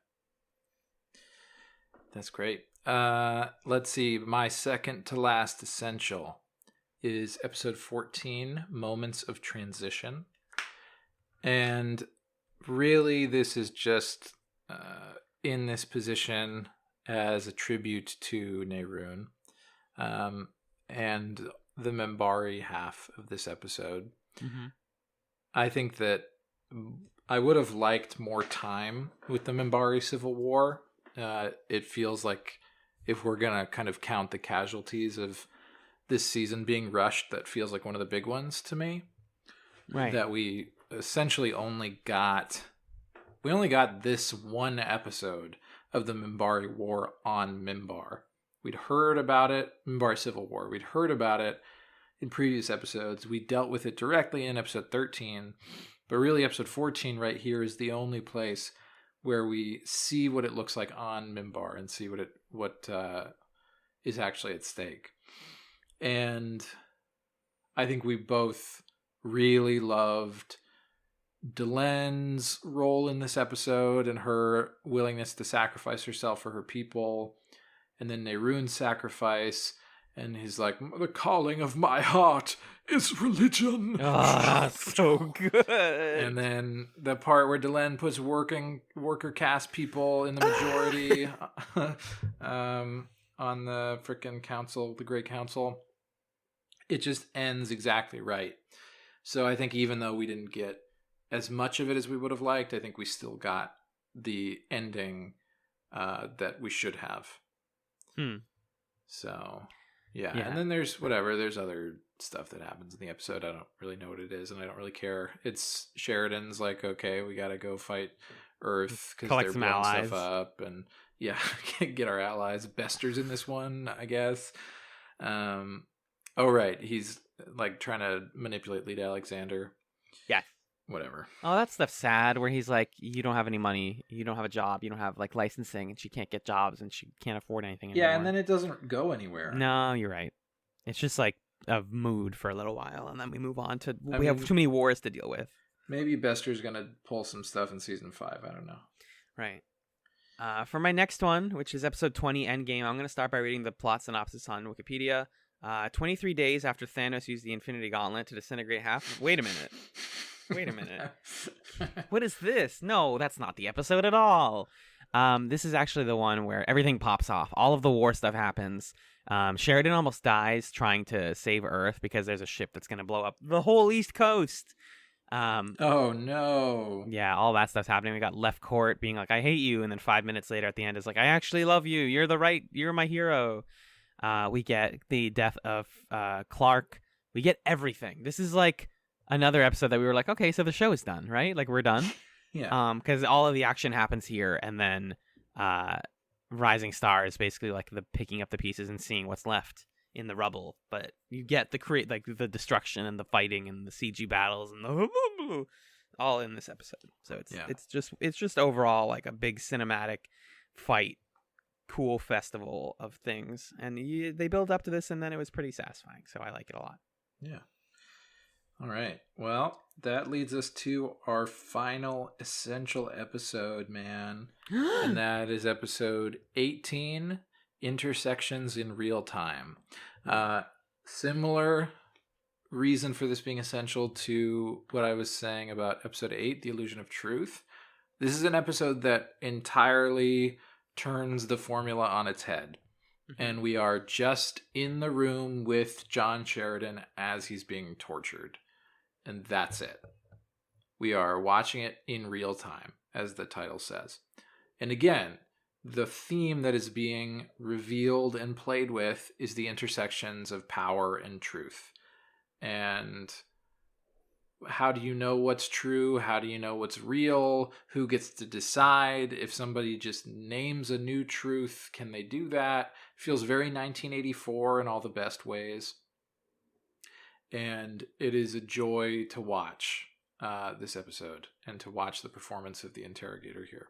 That's great. Let's see. My second to last essential is episode 14, Moments of Transition. And really, this is just in this position as a tribute to Nehruun, and the Minbari half of this episode. I think that I would have liked more time with the Minbari Civil War. It feels like, if we're going to kind of count the casualties of this season being rushed, that feels like one of the big ones to me. Right. That we essentially only got this one episode of the Minbari War on Minbar. We'd heard about it, Minbari Civil War. We'd heard about it in previous episodes. We dealt with it directly in episode 13, but really episode 14 right here is the only place where we see what it looks like on Minbar and see what is actually at stake. And I think we both really loved Delenn's role in this episode and her willingness to sacrifice herself for her people, and then Nehruun's sacrifice, and he's like, the calling of my heart is religion. So good. And then the part where Delenn puts worker caste people in the majority on the frickin' council, the Great Council. It just ends exactly right. So I think even though we didn't get as much of it as we would have liked, I think we still got the ending that we should have. So, yeah. And then there's other stuff that happens in the episode. I don't really know what it is, and I don't really care. It's Sheridan's like, okay, we got to go fight Earth because they're blowing stuff up, and get our allies. Bester's in this one, I guess. Oh, right. He's like trying to manipulate Lita Alexander. Yeah. Whatever. Oh, that stuff's sad, where he's like, you don't have any money, you don't have a job, you don't have licensing, and she can't get jobs, and she can't afford anything anymore. Yeah, and then it doesn't go anywhere. No, you're right. It's just like a mood for a little while, and then we move on to we have too many wars to deal with. Maybe Bester's gonna pull some stuff in season 5. I don't know. Right. For my next one, which is episode 20, Endgame, I'm gonna start by reading the plot synopsis on Wikipedia. 23 days after Thanos used the Infinity Gauntlet to disintegrate half. Wait a minute. What is this? No, that's not the episode at all. This is actually the one where everything pops off. All of the war stuff happens. Sheridan almost dies trying to save Earth because there's a ship that's going to blow up the whole East Coast. Oh, no. Yeah, all that stuff's happening. We got Left Court being like, I hate you. And then 5 minutes later at the end is like, I actually love you. You're my hero. We get the death of Clark. We get everything. This is like another episode that we were like, okay, so the show is done, right? Like we're done. Yeah. Because all of the action happens here, and then Rising Star is basically like the picking up the pieces and seeing what's left in the rubble. But you get the destruction and the fighting and the CG battles and the all in this episode. So it's just overall like a big cinematic fight, cool festival of things, and they build up to this, and then it was pretty satisfying. So I like it a lot. Yeah. All right. Well, that leads us to our final essential episode, man. And that is episode 18, Intersections in Real Time. Similar reason for this being essential to what I was saying about episode 8, The Illusion of Truth. This is an episode that entirely turns the formula on its head. And we are just in the room with John Sheridan as he's being tortured. And that's it. We are watching it in real time, as the title says. And again, the theme that is being revealed and played with is the intersections of power and truth. And how do you know what's true? How do you know what's real? Who gets to decide? If somebody just names a new truth, can they do that? It feels very 1984 in all the best ways. And it is a joy to watch this episode and to watch the performance of the interrogator here.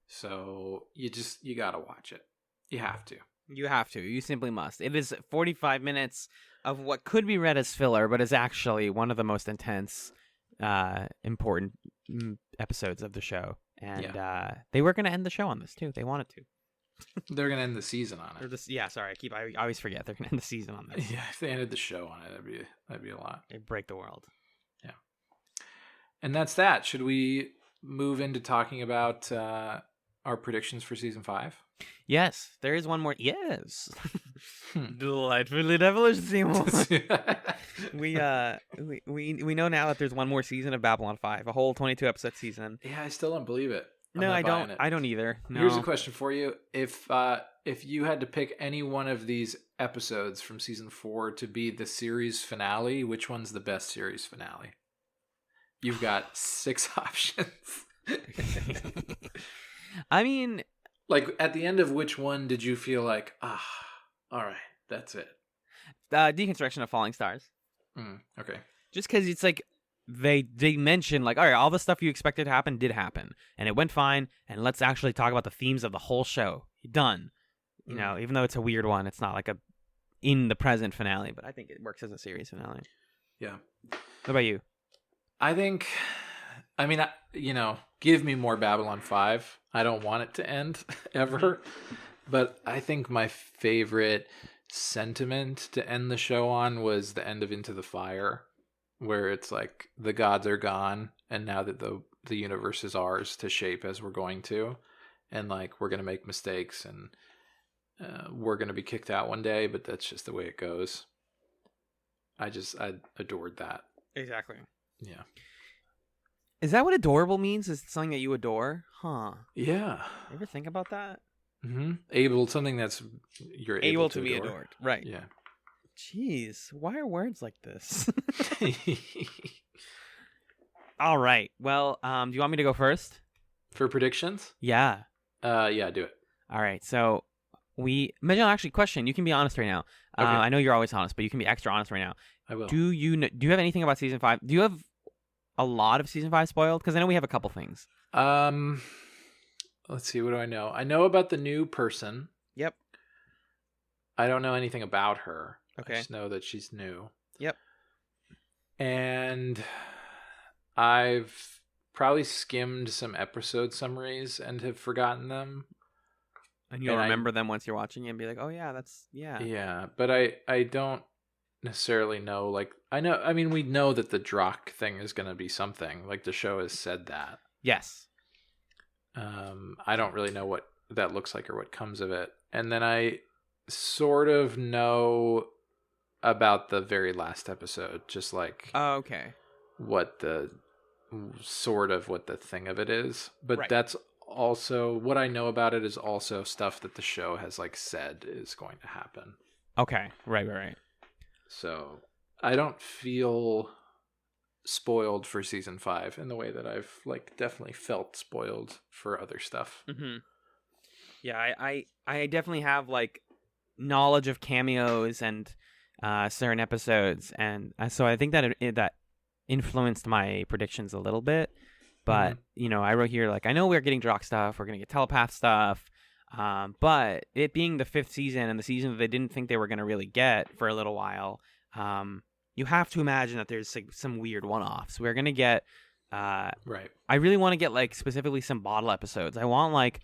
So you gotta watch it. You have to. You have to. You simply must. It is 45 minutes of what could be read as filler, but is actually one of the most intense, important episodes of the show. And they were going to end the show on this too. They wanted to. They're going to end the season on it. Sorry. I always forget. They're going to end the season on this. Yeah, if they ended the show on it, that'd be a lot. It'd break the world. Yeah. And that's that. Should we move into talking about our predictions for season 5? Yes, there is one more. Yes. Delightfully devilish, Seymour. we know now that there's one more season of Babylon 5, a whole 22 episode season. Yeah, I still don't believe it. No, I don't. I don't either. No. Here's a question for you: if you had to pick any one of these episodes from season 4 to be the series finale, which one's the best series finale? You've got 6 options. I mean, like at the end of which one did you feel like, all right, that's it? Deconstruction of Falling Stars. Okay. Just because it's like they mention like, all right, all the stuff you expected to happen did happen, and it went fine. And let's actually talk about the themes of the whole show. Done. You know, even though it's a weird one, it's not like a in the present finale, but I think it works as a series finale. Yeah. What about you? I think, give me more Babylon 5. I don't want it to end ever. But I think my favorite sentiment to end the show on was the end of Into the Fire, where it's like the gods are gone, and now that the universe is ours to shape as we're going to, and like we're going to make mistakes, and we're going to be kicked out one day, but that's just the way it goes. I adored that. Exactly. Yeah. Is that what adorable means? Is it something that you adore? Huh. Yeah. You ever think about that? Mm-hmm. Something that's you're able to be adored. Right. Yeah. Jeez. Why are words like this? All right. Well, do you want me to go first? For predictions? Yeah. Yeah, do it. All right. So Imagine, actually, question. You can be honest right now. Okay. I know you're always honest, but you can be extra honest right now. I will. Do you have anything about season 5? Do you have a lot of season 5 spoiled? Because I know we have a couple things. Let's see. What do I know? I know about the new person. Yep. I don't know anything about her. Okay. I just know that she's new. Yep. And I've probably skimmed some episode summaries and have forgotten them. And you'll remember them once you're watching it and be like, oh yeah, yeah. Yeah, but I don't necessarily know, like, we know that the Drock thing is going to be something. Like, the show has said that. Yes. I don't really know what that looks like or what comes of it. And then I sort of know about the very last episode, just like okay, what the thing of it is. But right. That's also what I know about it is also stuff that the show has like said is going to happen. Okay, right. So I don't feel spoiled for season 5 in the way that I've like definitely felt spoiled for other stuff. Mm-hmm. Yeah, I definitely have like knowledge of cameos and certain episodes, and so I think that that influenced my predictions a little bit. But I wrote here like I know we're getting Drock stuff, we're gonna get telepath stuff, but it being the 5th season and the season that they didn't think they were gonna really get for a little while, you have to imagine that there's like, some weird one-offs. We're gonna get, right. I really want to get like specifically some bottle episodes. I want like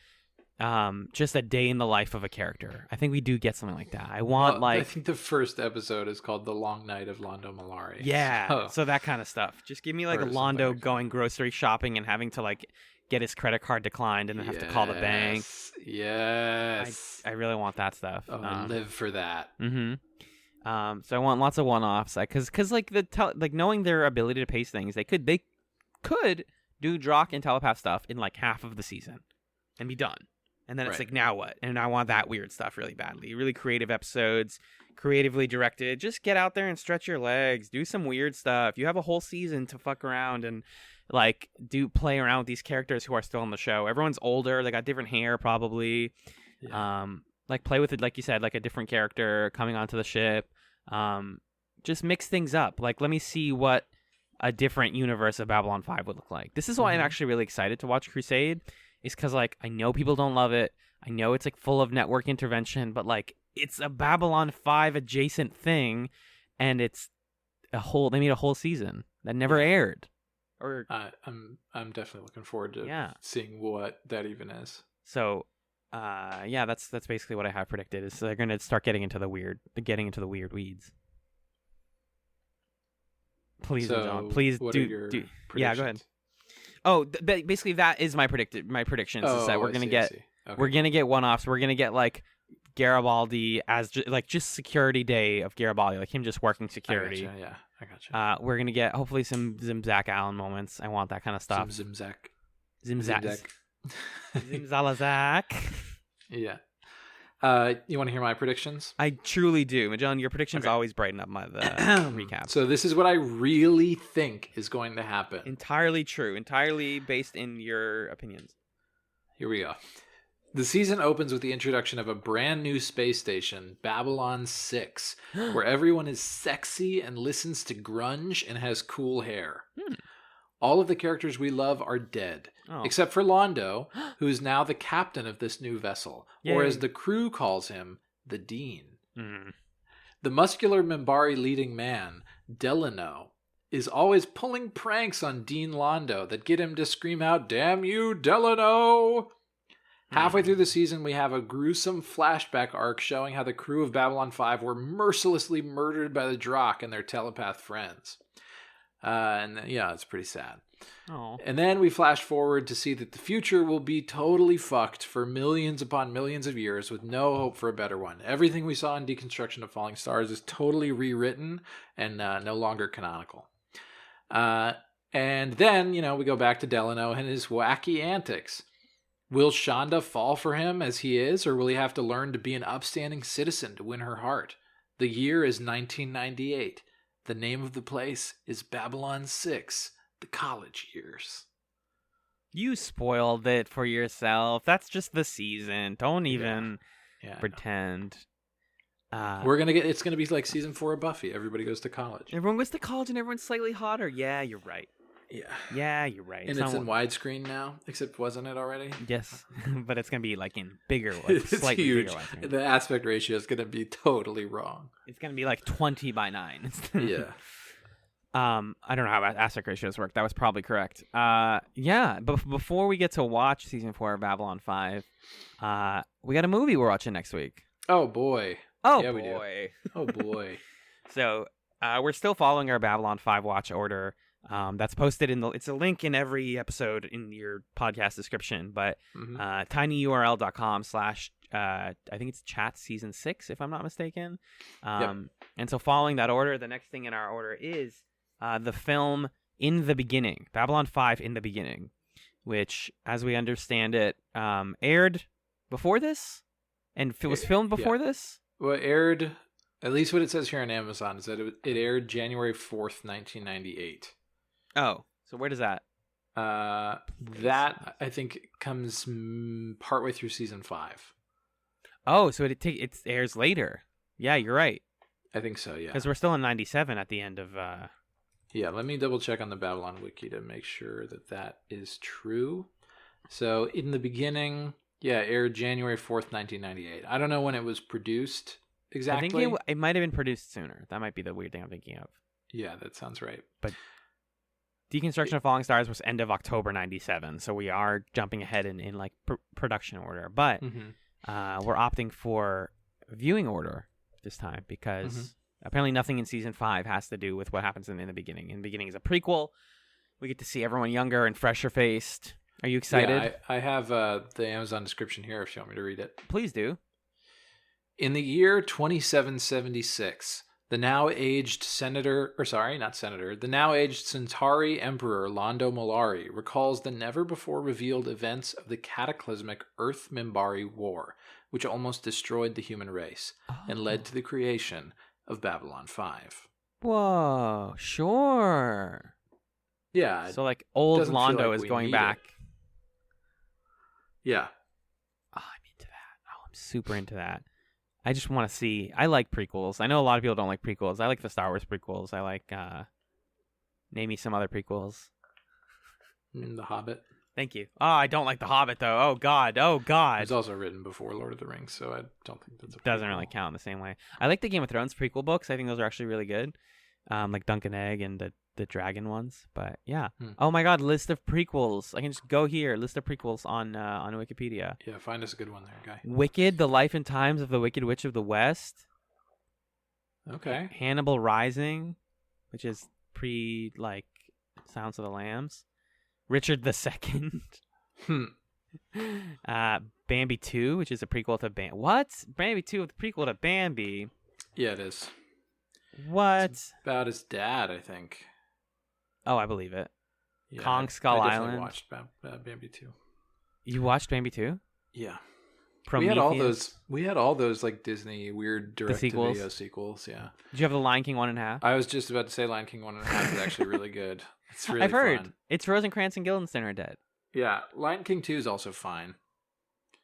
just a day in the life of a character. I think we do get something like that. I want I think the first episode is called The Long Night of Londo Mollari. Yeah, so that kind of stuff. Just give me like a Londo going grocery shopping and having to like get his credit card declined and then have to call the bank. Yes. I really want that stuff. Oh, I live for that. Mm-hmm. So I want lots of one-offs, because like knowing their ability to pace things, they could do Drock and telepath stuff in like half of the season and be done. And then it's like, now what? And I want that weird stuff really badly. Really creative episodes, creatively directed. Just get out there and stretch your legs. Do some weird stuff. You have a whole season to fuck around and like play around with these characters who are still on the show. Everyone's older. They got different hair probably. Yeah. Like play with it, like you said, like a different character coming onto the ship. Just mix things up. Like let me see what a different universe of Babylon 5 would look like. This is why I'm actually really excited to watch Crusade. Is because, like, I know people don't love it. I know it's, like, full of network intervention, but, like, it's a Babylon 5 adjacent thing, and it's they made a whole season that never aired. Or I'm definitely looking forward to seeing what that even is. So, that's basically what I have predicted, is they're going to start getting into the weird weeds. Please, John, please do. Yeah, go ahead. Oh, basically that is my predictions. Is that we're gonna get one-offs. We're gonna get like Garibaldi as just security day of Garibaldi, like him just working security. I gotcha. We're gonna get hopefully some Zach Allen moments. I want that kind of stuff. Zimzak. Zimzalazak. Yeah. You want to hear my predictions? I truly do. John, your predictions always brighten up the recap. So this is what I really think is going to happen. Entirely true. Entirely based in your opinions. Here we go. The season opens with the introduction of a brand new space station, Babylon 6, where everyone is sexy and listens to grunge and has cool hair. All of the characters we love are dead, except for Londo, who is now the captain of this new vessel, or as the crew calls him, the Dean. The muscular Minbari leading man, Delano, is always pulling pranks on Dean Londo that get him to scream out, "Damn you, Delano!" Halfway through the season, we have a gruesome flashback arc showing how the crew of Babylon 5 were mercilessly murdered by the Drock and their telepath friends. It's pretty sad. Aww. And then we flash forward to see that the future will be totally fucked for millions upon millions of years with no hope for a better one. Everything we saw in Deconstruction of Falling Stars is totally rewritten and no longer canonical. And then, we go back to Delano and his wacky antics. Will Shonda fall for him as he is, or will he have to learn to be an upstanding citizen to win her heart? The year is 1998. The name of the place is Babylon 6, the college years. You spoiled it for yourself. That's just the season. Don't even pretend. It's gonna be like season 4 of Buffy. Everybody goes to college. Everyone goes to college and everyone's slightly hotter. Yeah, you're right. Yeah, you're right. And it's in widescreen now, except wasn't it already? Yes, but it's gonna be like in bigger, it's slightly huge. Bigger widescreen. The aspect ratio is gonna be totally wrong. It's gonna be like 20:9. Yeah. I don't know how aspect ratios work. That was probably correct. But before we get to watch season 4 of Babylon 5, we got a movie we're watching next week. Oh boy. Oh yeah, boy. We do. Oh boy. So we're still following our Babylon 5 watch order. That's posted it's a link in every episode in your podcast description, but tinyurl.com/ I think it's chat season 6, if I'm not mistaken. And so following that order, the next thing in our order is the film In the Beginning, Babylon 5 In the Beginning, which, as we understand it, aired before this and was filmed before this. Well, it aired, at least what it says here on Amazon, is that it aired January 4th, 1998. Oh, so where does that? That I think comes partway through season 5. Oh, so it airs later. Yeah, you're right. I think so. Yeah. Because we're still in 97 at the end of. Yeah. Let me double check on the Babylon wiki to make sure that is true. So in the beginning, yeah, aired January 4th, 1998. I don't know when it was produced exactly. I think it might have been produced sooner. That might be the weird thing I'm thinking of. Yeah, that sounds right. But Deconstruction of Falling Stars was end of October 97, so we are jumping ahead in like production order. But we're opting for viewing order this time because apparently nothing in season 5 has to do with what happens in the beginning. In the beginning is a prequel. We get to see everyone younger and fresher faced. Are you excited? Yeah, I have the Amazon description here if you want me to read it. Please do. In the year 2776, the now aged the now aged Centauri Emperor Londo Mollari recalls the never before revealed events of the cataclysmic Earth Minbari War, which almost destroyed the human race and led to the creation of Babylon 5. Whoa, sure. Yeah. So like old Londo is going back. Yeah. Oh, I'm into that. Oh, I'm super into that. I just want to see. I like prequels. I know a lot of people don't like prequels. I like the Star Wars prequels. I like. Name me some other prequels. The Hobbit. Thank you. Oh, I don't like The Hobbit though. Oh God. Oh God. It's also written before Lord of the Rings, so I don't think that's a prequel. Doesn't really count in the same way. I like the Game of Thrones prequel books. I think those are actually really good. Like Dunk and Egg and the dragon ones. But yeah. Oh my God. List of prequels. I can just go here. List of prequels on Wikipedia. Yeah, find us a good one there, guy. Wicked: The Life and Times of the Wicked Witch of the West. Okay. Hannibal Rising, which is like Silence of the Lambs. Richard II. Bambi 2, which is a prequel to Bambi. What? Bambi 2 is a prequel to Bambi? Yeah, it is. What? It's about his dad, I think. Oh, I believe it. Yeah, Kong Skull I Island. I watched Bambi 2. You watched Bambi 2? Yeah. Prometheus? We had all those like Disney weird direct-to-video sequels. Yeah. Did you have the Lion King 1.5? I was just about to say Lion King 1.5 is actually really good. It's really I've heard. fun. It's Rosencrantz and Guildenstern are dead. Yeah. Lion King 2 is also fine.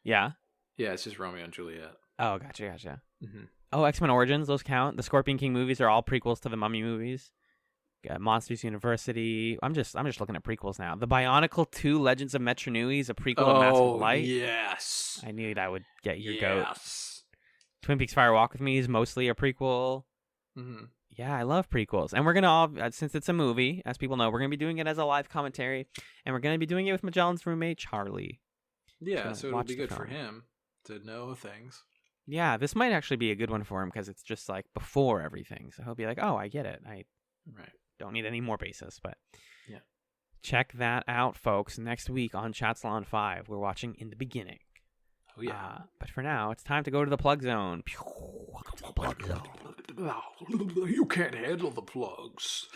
Yeah? Yeah, it's just Romeo and Juliet. Oh, gotcha. Mm-hmm. Oh, X-Men Origins, those count. The Scorpion King movies are all prequels to the Mummy movies. Monsters University. I'm just looking at prequels now. The Bionicle 2 Legends of Metro Nui is a prequel of Massive Light. Yes. I knew that would get your goat. Yes. Twin Peaks Fire Walk with Me is mostly a prequel. Mm-hmm. Yeah, I love prequels. And we're going to all, since it's a movie, as people know, we're going to be doing it as a live commentary. And we're going to be doing it with Magellan's roommate, Charlie. Yeah, so it'll be good for him to know things. Yeah, this might actually be a good one for him because it's just like before everything. So he'll be like, oh, I get it. I don't need any more basis. But yeah, check that out, folks. Next week on Chatzylon 5, we're watching In the Beginning. Oh, yeah. But for now, it's time to go to the plug zone. You can't handle the plugs.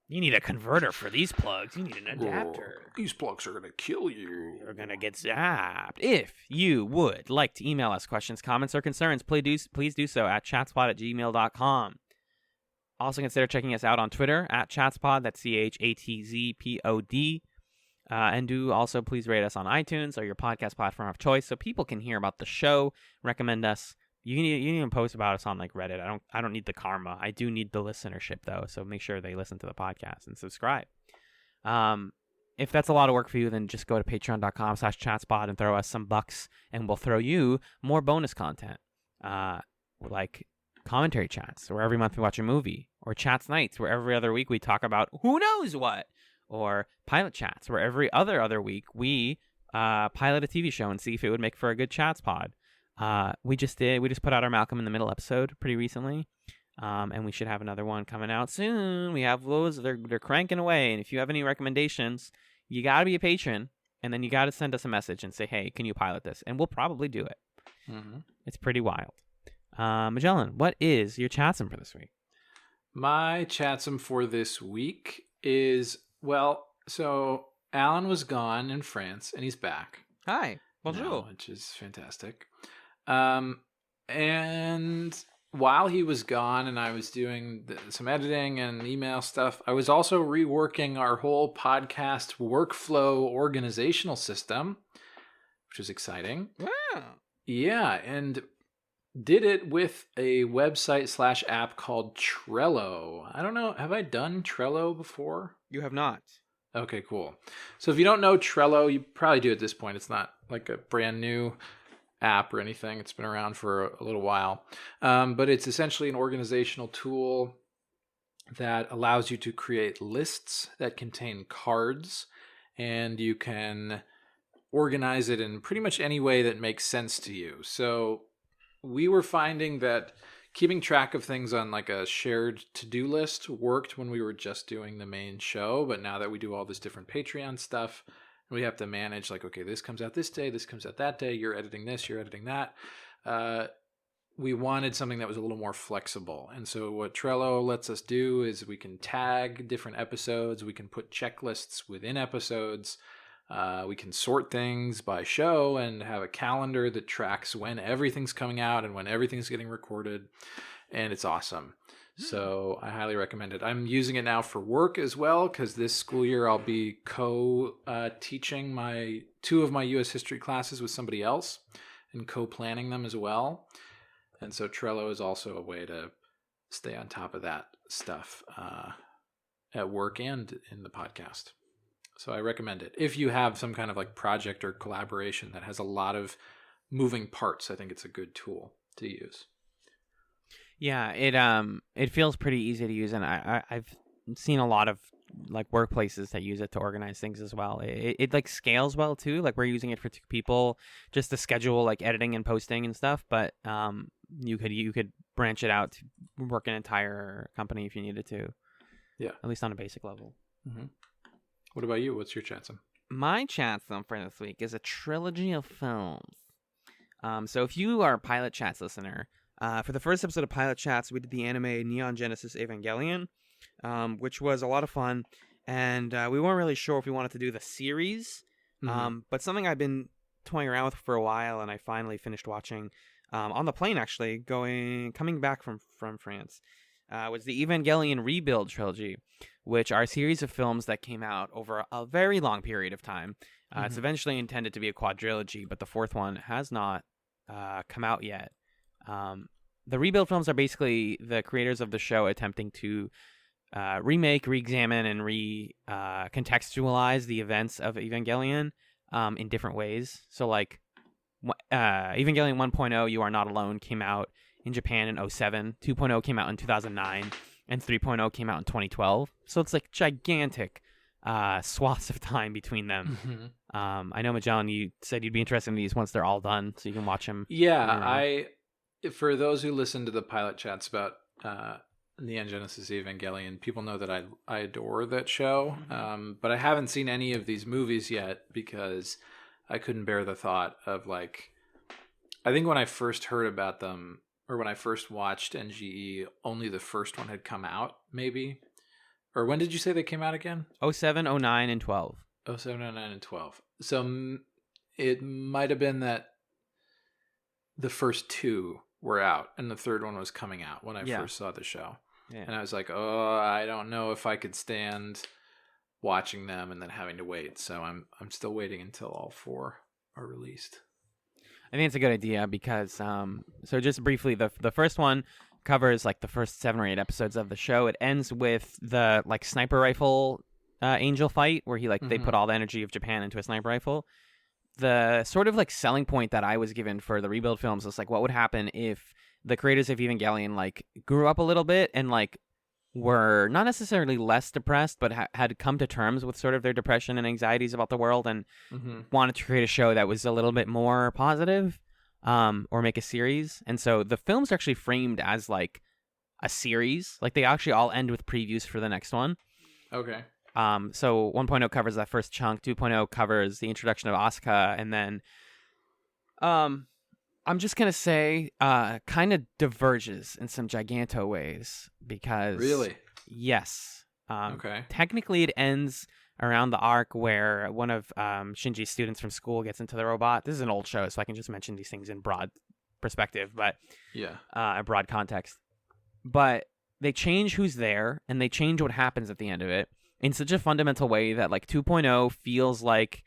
You need a converter for these plugs. You need an adapter. These plugs are going to kill you. You're going to get zapped. If you would like to email us questions, comments, or concerns, please do so at chatspod@gmail.com. Also consider checking us out on Twitter at chatspod. That's CHATZPOD. And do also please rate us on iTunes or your podcast platform of choice so people can hear about the show, recommend us. You can even post about us on like Reddit. I don't need the karma. I do need the listenership though, so make sure they listen to the podcast and subscribe. If that's a lot of work for you, then just go to patreon.com/chatspod and throw us some bucks, and we'll throw you more bonus content, like commentary chats, where every month we watch a movie, or chats nights, where every other week we talk about who knows what, or pilot chats, where every other week we pilot a TV show and see if it would make for a good chats pod. We just put out our Malcolm in the Middle episode pretty recently, and we should have another one coming out soon. We have those; they're cranking away. And if you have any recommendations, you gotta be a patron, and then you gotta send us a message and say, "Hey, can you pilot this?" And we'll probably do it. Mm-hmm. It's pretty wild. Magellan, what is your chatsum for this week? My chatsum for this week is, so Alan was gone in France, and he's back. Hi, bonjour. Which is fantastic. And while he was gone and I was doing some editing and email stuff, I was also reworking our whole podcast workflow organizational system, which was exciting. Wow. Yeah, and did it with a website / app called Trello. I don't know. Have I done Trello before? You have not. Okay, cool. So if you don't know Trello, you probably do at this point. It's not like a brand new app or anything. It's been around for a little while. But it's essentially an organizational tool that allows you to create lists that contain cards, and you can organize it in pretty much any way that makes sense to you. So we were finding that keeping track of things on like a shared to-do list worked when we were just doing the main show. But now that we do all this different Patreon stuff, we have to manage like, okay, this comes out this day, this comes out that day, you're editing this, you're editing that. We wanted something that was a little more flexible. And so what Trello lets us do is we can tag different episodes, we can put checklists within episodes, we can sort things by show and have a calendar that tracks when everything's coming out and when everything's getting recorded. And it's awesome. So I highly recommend it. I'm using it now for work as well, because this school year I'll be co-teaching two of my U.S. history classes with somebody else and co-planning them as well. And so Trello is also a way to stay on top of that stuff at work and in the podcast. So I recommend it. If you have some kind of like project or collaboration that has a lot of moving parts, I think it's a good tool to use. Yeah, it feels pretty easy to use, and I've seen a lot of like workplaces that use it to organize things as well. It like scales well too. Like we're using it for 2 people just to schedule like editing and posting and stuff. But you could branch it out to work an entire company if you needed to. Yeah, at least on a basic level. Mm-hmm. What about you? What's your Chatzylon? My Chatzylon for this week is a trilogy of films. So if you are a Pilot Chats listener. For the first episode of Pilot Chats, we did the anime Neon Genesis Evangelion, which was a lot of fun, and we weren't really sure if we wanted to do the series, but something I've been toying around with for a while, and I finally finished watching on the plane, actually, coming back from France, was the Evangelion Rebuild trilogy, which are a series of films that came out over a very long period of time. It's eventually intended to be a quadrilogy, but the 4th one has not come out yet. The Rebuild films are basically the creators of the show attempting to remake, re-examine, and contextualize the events of Evangelion in different ways. So, like, Evangelion 1.0, You Are Not Alone, came out in Japan in 2007. 2.0 came out in 2009. And 3.0 came out in 2012. So it's like gigantic swaths of time between them. I know, Magellan, you said you'd be interested in these once they're all done, so you can watch them. Yeah, for those who listen to the Pilot Chats about Neon Genesis Evangelion, people know that I adore that show, but I haven't seen any of these movies yet because I couldn't bear the thought of, like, I think when I first heard about them, or when I first watched NGE, only the first one had come out, maybe. Or when did you say they came out again? 07, 09, and 12. 07, 09, and 12. So it might have been that the first 2 were out and the 3rd one was coming out when I first saw the show. Yeah. And I was like, oh, I don't know if I could stand watching them and then having to wait. So I'm still waiting until all 4 are released. I think it's a good idea because, so just briefly, the first one covers like the first 7 or 8 episodes of the show. It ends with the like sniper rifle angel fight where he they put all the energy of Japan into a sniper rifle. The sort of like selling point that I was given for the Rebuild films is like, what would happen if the creators of Evangelion like grew up a little bit and like were not necessarily less depressed, but had come to terms with sort of their depression and anxieties about the world and wanted to create a show that was a little bit more positive, or make a series. And so the films are actually framed as like a series. Like they actually all end with previews for the next one. Okay. So 1.0 covers that first chunk, 2.0 covers the introduction of Asuka, and then I'm just going to say kind of diverges in some giganto ways because... Really? Yes. Okay. Technically, it ends around the arc where one of Shinji's students from school gets into the robot. This is an old show, so I can just mention these things in broad perspective, but Yeah. a broad context. But they change who's there, and they change what happens at the end of it in such a fundamental way that like 2.0 feels like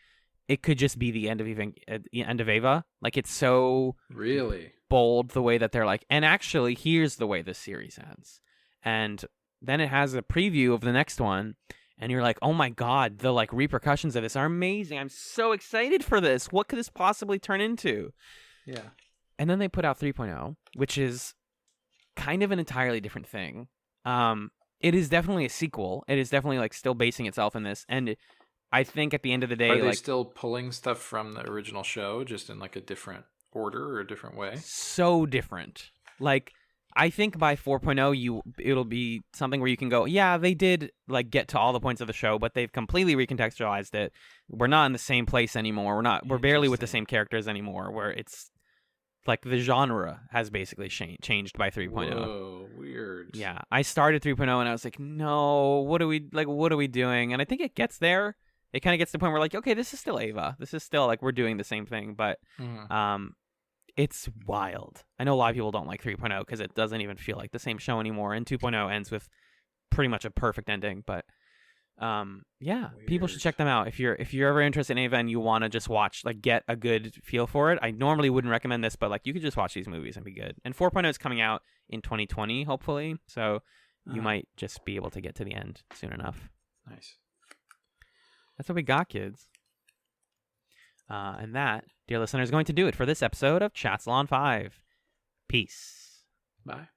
it could just be the end of Ava. Like it's so Really bold the way that they're like, and actually here's the way this series ends. And then it has a preview of the next one, and you're like, oh my god, the like repercussions of this are amazing. I'm so excited for this. What could this possibly turn into? Yeah. And then they put out 3.0, which is kind of an entirely different thing. It is definitely a sequel. It is definitely like still basing itself in this, and I think at the end of the day, Are they like still pulling stuff from the original show, just in like a different order or a different way? so different. Like I think by 4.0, it'll be something where you can go, yeah, they did like get to all the points of the show, but they've completely recontextualized it. We're not in the same place anymore. We're barely with the same characters anymore. Where it's like the genre has basically changed by 3.0. Whoa, weird. Yeah, I started 3.0 and I was like, no, what are we doing? And I think it gets there. It kind of gets to the point where like, okay, this is still Ava. This is still like we're doing the same thing, but it's wild. I know a lot of people don't like 3.0 because it doesn't even feel like the same show anymore. And 2.0 ends with pretty much a perfect ending. But yeah, people should check them out if you're ever interested in Ava and you want to just watch, like, get a good feel for it. I normally wouldn't recommend this, but like you could just watch these movies and be good. And 4.0 is coming out in 2020, hopefully, so you might just be able to get to the end soon enough. Nice. That's what we got, kids. And that, dear listener, is going to do it for this episode of Chatzylon 5. Peace. Bye.